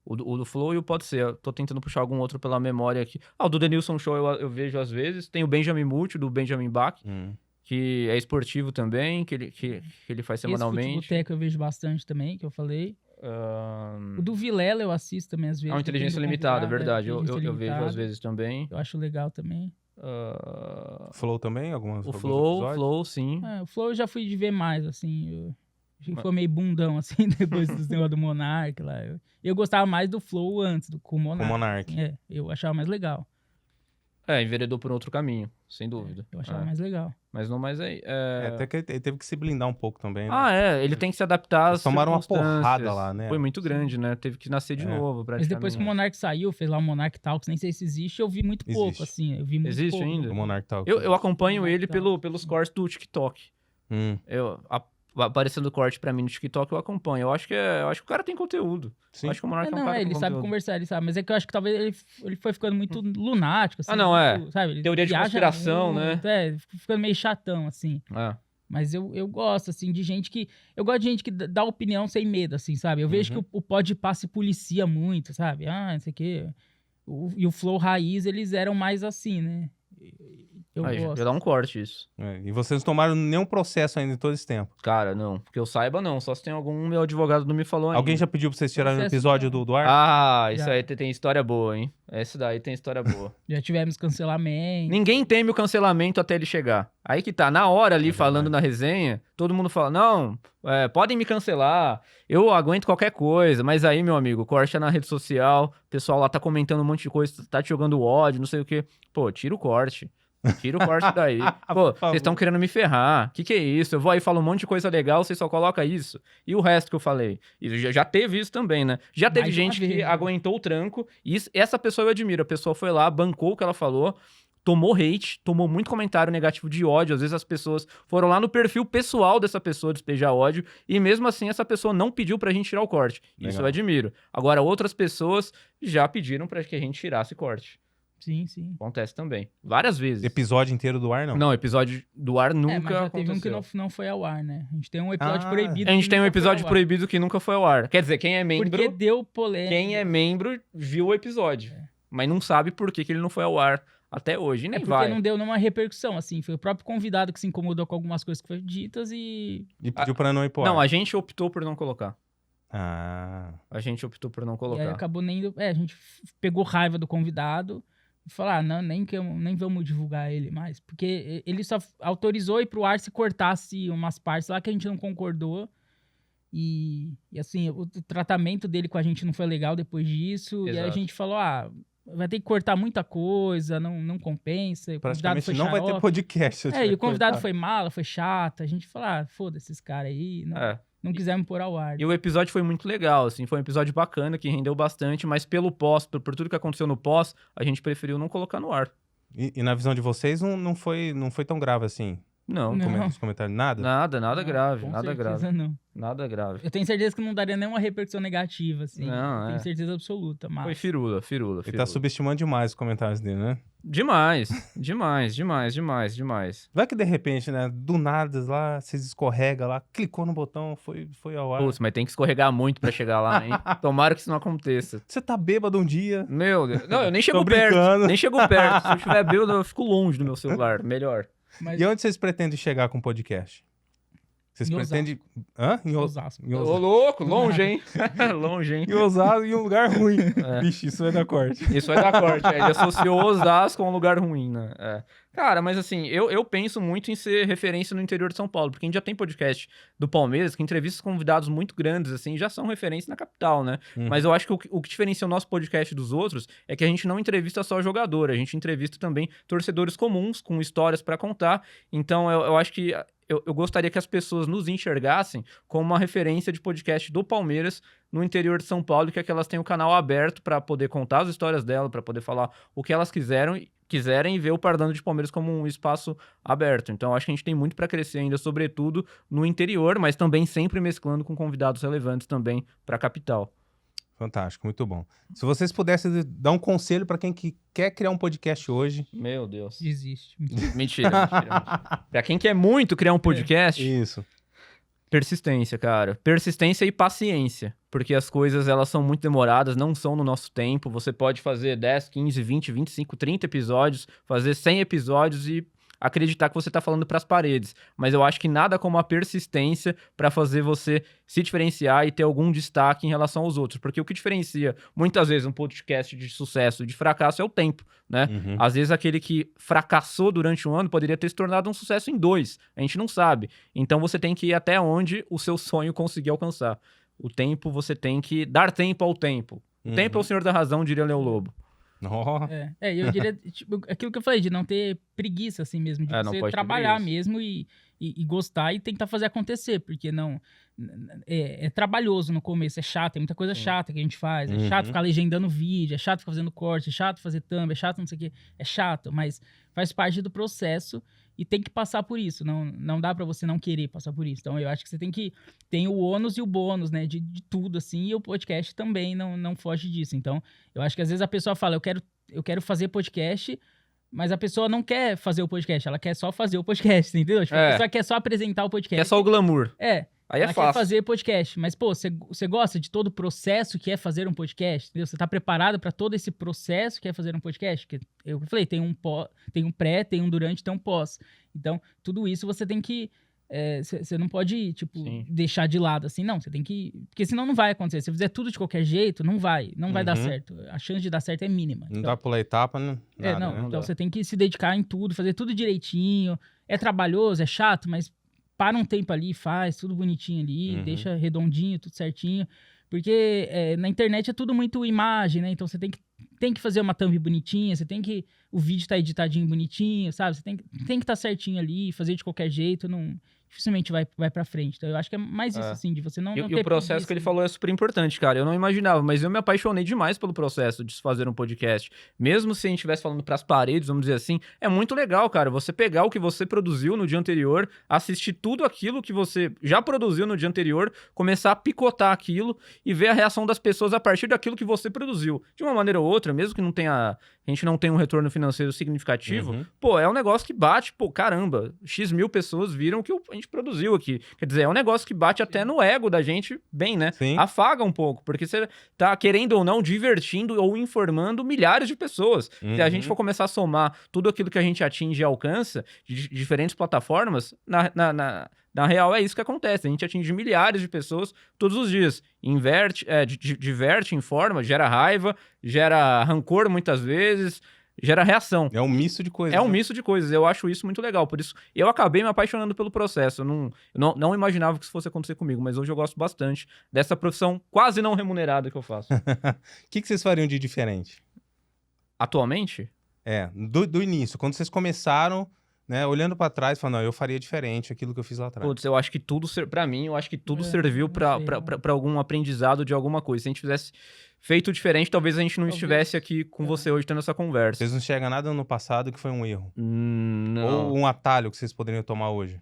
O do Flow e o Pode Ser. Eu tô tentando puxar algum outro pela memória aqui. O do Denilson Show eu vejo às vezes. Tem o Benjamin Multi, do Benjamin Bach, que é esportivo também, que ele faz semanalmente. Esse Futeboteco eu vejo bastante também, que eu falei. O do Vilela eu assisto também às vezes. Inteligência Limitada, é verdade. Eu vejo às vezes também. Eu acho legal também. Flow também? O Flow, sim. O Flow eu já fui de ver mais, assim. Achei que foi meio bundão, assim, depois do negócio do Monark lá. Eu gostava mais do Flow antes, com o Monark. Com o Monark. Assim, eu achava mais legal. Enveredou por outro caminho, sem dúvida. Eu achava mais legal. Mas não mais aí. Até que ele teve que se blindar um pouco também, né? Ele tem que se adaptar às tomaram uma porrada lá, né? Foi muito grande, né? Teve que nascer de novo, praticamente. Mas depois que o Monark saiu, fez lá o Monark Talks, nem sei se existe, eu vi muito pouco, assim. Eu vi muito existe pouco. ainda? O Monark Talks. Eu acompanho ele pelos cortes do TikTok. Aparecendo corte pra mim no TikTok, eu acompanho. Eu acho que o cara tem conteúdo. Sim. Eu acho que o Monark é um cara ele com sabe conteúdo. conversar, ele sabe. Mas é que eu acho que talvez ele foi ficando muito lunático, assim. Muito, sabe? Ele teoria de conspiração, muito, né? Ficando meio chatão, assim. Mas eu gosto, assim, de gente que... Eu gosto de gente que dá opinião sem medo, assim, sabe? Eu vejo que o Podpah se policia muito, sabe? Não sei o quê. E o Flow Raiz, eles eram mais assim, né? Eu gosto. Já dá um corte isso. E vocês não tomaram nenhum processo ainda em todo esse tempo? Cara, não. Que eu saiba, não. Só se tem algum... Meu advogado não me falou ainda. Alguém já pediu pra vocês tirarem um episódio do ar? Isso aí tem história boa, hein? Esse daí tem história boa. Já tivemos cancelamento. Ninguém teme o cancelamento até ele chegar. Aí que tá. Na hora ali, falando na resenha, todo mundo fala, não, podem me cancelar, eu aguento qualquer coisa. Mas aí, meu amigo, corte na rede social, o pessoal lá tá comentando um monte de coisa, tá te jogando ódio, não sei o quê. Pô, tira o corte. Tira o corte daí. Pô, vocês estão querendo me ferrar. Que é isso? Eu vou aí e falo um monte de coisa legal, vocês só colocam isso. E o resto que eu falei? E já teve isso também, né? Já teve gente que aguentou o tranco. E essa pessoa eu admiro. A pessoa foi lá, bancou o que ela falou, tomou hate, tomou muito comentário negativo de ódio. Às vezes as pessoas foram lá no perfil pessoal dessa pessoa despejar ódio. E mesmo assim essa pessoa não pediu pra gente tirar o corte. Isso legal. Eu admiro. Agora, outras pessoas já pediram pra que a gente tirasse corte. Sim, sim. Acontece também. Várias vezes. Episódio inteiro do ar, não? Não, episódio do ar nunca mas já aconteceu. Teve um que não foi ao ar, né? A gente tem um episódio proibido. A gente tem um episódio proibido que nunca foi ao ar. Quer dizer, quem é membro... Porque deu polêmica. Quem é membro viu o episódio. Mas não sabe por que ele não foi ao ar até hoje. Nem porque não deu nenhuma repercussão, assim. Foi o próprio convidado que se incomodou com algumas coisas que foram ditas e... E pediu pra não ir pro ar. Não, a gente optou por não colocar. A gente optou por não colocar. E aí acabou nem... a gente pegou raiva do convidado... Falar, não, nem vamos divulgar ele mais. Porque ele só autorizou ir pro ar se cortasse umas partes lá que a gente não concordou. E assim, o tratamento dele com a gente não foi legal depois disso. Exato. E aí a gente falou, vai ter que cortar muita coisa, não compensa. O praticamente foi não xarope. Vai ter podcast. E o convidado foi mala, foi chato. A gente falou, foda-se esses caras aí. Não quisemos pôr ao ar. E o episódio foi muito legal, assim, foi um episódio bacana, que rendeu bastante, mas pelo pós, por tudo que aconteceu no pós, a gente preferiu não colocar no ar. E na visão de vocês, não foi tão grave assim? Não. Nos comentários, nada? Nada grave, nada grave. Não. Nada grave. Eu tenho certeza que não daria nenhuma repercussão negativa, assim. Não, tenho certeza absoluta, mas... Foi firula. Ele tá subestimando demais os comentários dele, né? Demais. Vai que de repente, né, do nada lá, vocês escorrega lá, clicou no botão, foi ao ar. Putz, mas tem que escorregar muito pra chegar lá, hein? Tomara que isso não aconteça. Você tá bêbado um dia. Meu Deus. Não, eu nem chego perto. Nem chego perto. Se eu estiver bêbado, eu fico longe do meu celular. Melhor. E onde vocês pretendem chegar com o podcast? Vocês pretendem... Hã? Em Osasco. Ô, louco, longe, hein? Longe, hein? Em Osasco, em um lugar ruim. Vixe, isso vai dar corte. Isso vai dar corte. Ele associou Osasco a um lugar ruim, né? Cara, mas assim, eu penso muito em ser referência no interior de São Paulo, porque a gente já tem podcast do Palmeiras, que entrevista convidados muito grandes, assim, já são referência na capital, né? Mas eu acho que o que diferencia o nosso podcast dos outros é que a gente não entrevista só jogador, a gente entrevista também torcedores comuns, com histórias pra contar. Então, eu acho que eu gostaria que as pessoas nos enxergassem como uma referência de podcast do Palmeiras no interior de São Paulo, que é que elas têm o canal aberto para poder contar as histórias dela, para poder falar o que elas quiserem e ver o Pardando de Palmeiras como um espaço aberto. Então, acho que a gente tem muito para crescer ainda, sobretudo no interior, mas também sempre mesclando com convidados relevantes também para a capital. Fantástico, muito bom. Se vocês pudessem dar um conselho para quem que quer criar um podcast hoje... Meu Deus. Desiste. Mentira. Para quem quer muito criar um podcast... Isso. Persistência, cara. Persistência e paciência. Porque as coisas, elas são muito demoradas, não são no nosso tempo. Você pode fazer 10, 15, 20, 25, 30 episódios, fazer 100 episódios e acreditar que você tá falando pras paredes. Mas eu acho que nada como a persistência para fazer você se diferenciar e ter algum destaque em relação aos outros. Porque o que diferencia, muitas vezes, um podcast de sucesso e de fracasso é o tempo, né? Às vezes, aquele que fracassou durante um ano poderia ter se tornado um sucesso em 2. A gente não sabe. Então, você tem que ir até onde o seu sonho conseguir alcançar. O tempo, você tem que dar tempo ao tempo. O tempo é o senhor da razão, diria Leão Lobo. Oh. Eu diria, tipo, aquilo que eu falei, de não ter preguiça, assim mesmo, de você trabalhar mesmo e gostar e tentar fazer acontecer, porque não... É trabalhoso no começo, é chato, tem muita coisa chata que a gente faz, é chato ficar legendando vídeo, é chato ficar fazendo corte, é chato fazer thumb, é chato não sei o quê, é chato, mas faz parte do processo e tem que passar por isso, não dá pra você não querer passar por isso. Então eu acho que você tem o ônus e o bônus, né, de tudo, assim, e o podcast também não foge disso. Então eu acho que às vezes a pessoa fala, eu quero fazer podcast, mas a pessoa não quer fazer o podcast, ela quer só fazer o podcast, entendeu? Tipo, a pessoa quer só apresentar o podcast. Quer só o glamour. Aí ela quer fazer podcast, mas, pô, você gosta de todo o processo que é fazer um podcast, entendeu? Você tá preparado para todo esse processo que é fazer um podcast? Porque eu falei, tem um pré, tem um durante, tem um pós. Então, tudo isso você tem que... Você não pode, tipo, deixar de lado, assim, não. Você tem que... Porque senão não vai acontecer. Se fizer tudo de qualquer jeito, não vai dar certo. A chance de dar certo é mínima. Não dá pra pular etapa, né? Nada, né? Então você tem que se dedicar em tudo, fazer tudo direitinho. É trabalhoso, é chato, mas... para um tempo ali, faz tudo bonitinho ali, deixa redondinho, tudo certinho. Porque na internet é tudo muito imagem, né? Então você tem que fazer uma thumb bonitinha, o vídeo tá editadinho bonitinho, sabe? Você tem que estar certinho ali, fazer de qualquer jeito, dificilmente vai pra frente. Então eu acho que é mais isso, assim, de você não ter... E o processo que ele falou é super importante, cara. Eu não imaginava, mas eu me apaixonei demais pelo processo de se fazer um podcast. Mesmo se a gente estivesse falando pras paredes, vamos dizer assim, é muito legal, cara. Você pegar o que você produziu no dia anterior, assistir tudo aquilo que você já produziu no dia anterior, começar a picotar aquilo e ver a reação das pessoas a partir daquilo que você produziu. De uma maneira ou outra, mesmo que a gente não tenha um retorno financeiro significativo, pô, é um negócio que bate, pô, caramba, X mil pessoas viram que a gente produziu aqui. Quer dizer, é um negócio que bate até no ego da gente bem, né? Sim. Afaga um pouco, porque você tá, querendo ou não, divertindo ou informando milhares de pessoas. Se a gente for começar a somar tudo aquilo que a gente atinge e alcança de diferentes plataformas, na real é isso que acontece. A gente atinge milhares de pessoas todos os dias. Diverte, informa, gera raiva, gera rancor muitas vezes, gera reação. É um misto de coisas. É um misto de coisas. Eu acho isso muito legal. Por isso, eu acabei me apaixonando pelo processo. Eu não imaginava que isso fosse acontecer comigo, mas hoje eu gosto bastante dessa profissão quase não remunerada que eu faço. O que vocês fariam de diferente? Atualmente? Do início. Quando vocês começaram, né, olhando pra trás, falando, não, eu faria diferente aquilo que eu fiz lá atrás. Putz, eu acho que tudo, pra mim, eu acho que tudo serviu pra algum aprendizado de alguma coisa. Se a gente tivesse feito diferente, talvez a gente não estivesse aqui com você hoje tendo essa conversa. Vocês não enxergam nada no passado que foi um erro? Não. Ou um atalho que vocês poderiam tomar hoje?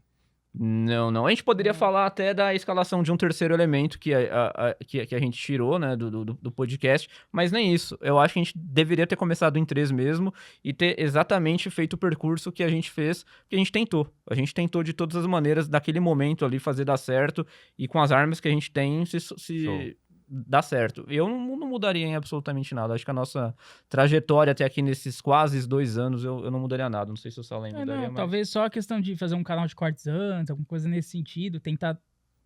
Não. A gente poderia falar até da escalação de um terceiro elemento que a gente tirou, né, do podcast, mas nem isso. Eu acho que a gente deveria ter começado em 3 mesmo e ter exatamente feito o percurso que a gente fez, que a gente tentou. A gente tentou de todas as maneiras, daquele momento ali, fazer dar certo e com as armas que a gente tem, se dá certo. Eu não mudaria em absolutamente nada. Acho que a nossa trajetória até aqui nesses quase 2 anos, eu não mudaria nada. Não sei se o Salem mudaria, mas... Talvez só a questão de fazer um canal de cortes antes, alguma coisa nesse sentido, tentar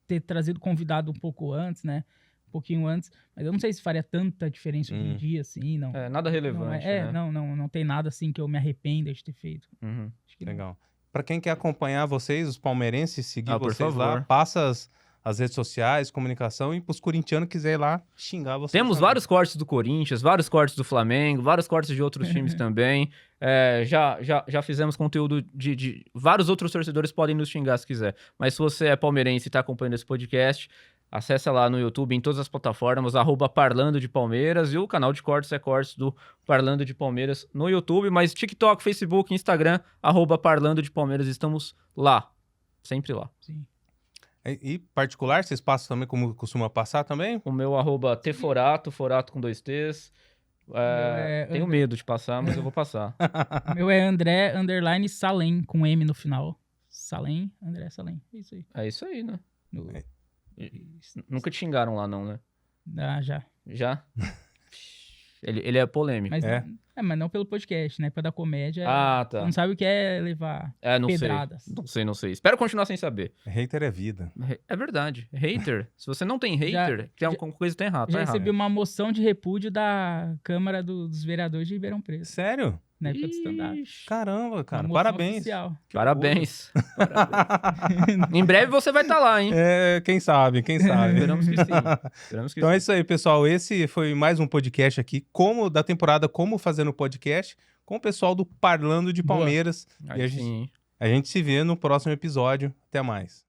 ter trazido convidado um pouco antes, né? Um pouquinho antes. Mas eu não sei se faria tanta diferença hoje em dia, assim, não. Nada relevante, né? Não tem nada assim que eu me arrependa de ter feito. Acho que legal. Pra quem quer acompanhar vocês, os palmeirenses, seguir vocês lá, favor. passa as redes sociais, comunicação, e pros corintianos que quiser ir lá xingar vocês. Temos vários cortes do Corinthians, vários cortes do Flamengo, vários cortes de outros times também. Já fizemos conteúdo de... Vários outros torcedores podem nos xingar se quiser. Mas se você é palmeirense e tá acompanhando esse podcast, acessa lá no YouTube, em todas as plataformas, @Parlando de Palmeiras, e o canal de cortes é cortes do Parlando de Palmeiras no YouTube, mas TikTok, Facebook, Instagram, @Parlando de Palmeiras, estamos lá. Sempre lá. Sim. E particular, vocês passam também como costuma passar também? O meu @Tforato, Forato com 2 T's. Tenho medo de passar, mas eu vou passar. O meu é André _Salem, com M no final. Salem, André Salem. É isso aí. É isso aí, né? Nunca te xingaram lá, não, né? Já. Já? Ele é polêmico. Mas não pelo podcast, né? Pra dar comédia. Tá. Você não sabe o que é levar pedradas. Não sei. Espero continuar sem saber. Hater é vida. É verdade. Hater. Se você não tem hater, tem alguma coisa que tá errado. Já recebi uma moção de repúdio da Câmara dos Vereadores de Ribeirão Preto. Sério? Na época do stand-up. Caramba, cara. Parabéns. Oficial. Parabéns. Em breve você vai estar lá, hein? Quem sabe. Esperamos que sim. Então é isso aí, pessoal. Esse foi mais um podcast aqui, da temporada Como Fazendo Podcast, com o pessoal do Parlando de Palmeiras. Aí e a gente se vê no próximo episódio. Até mais.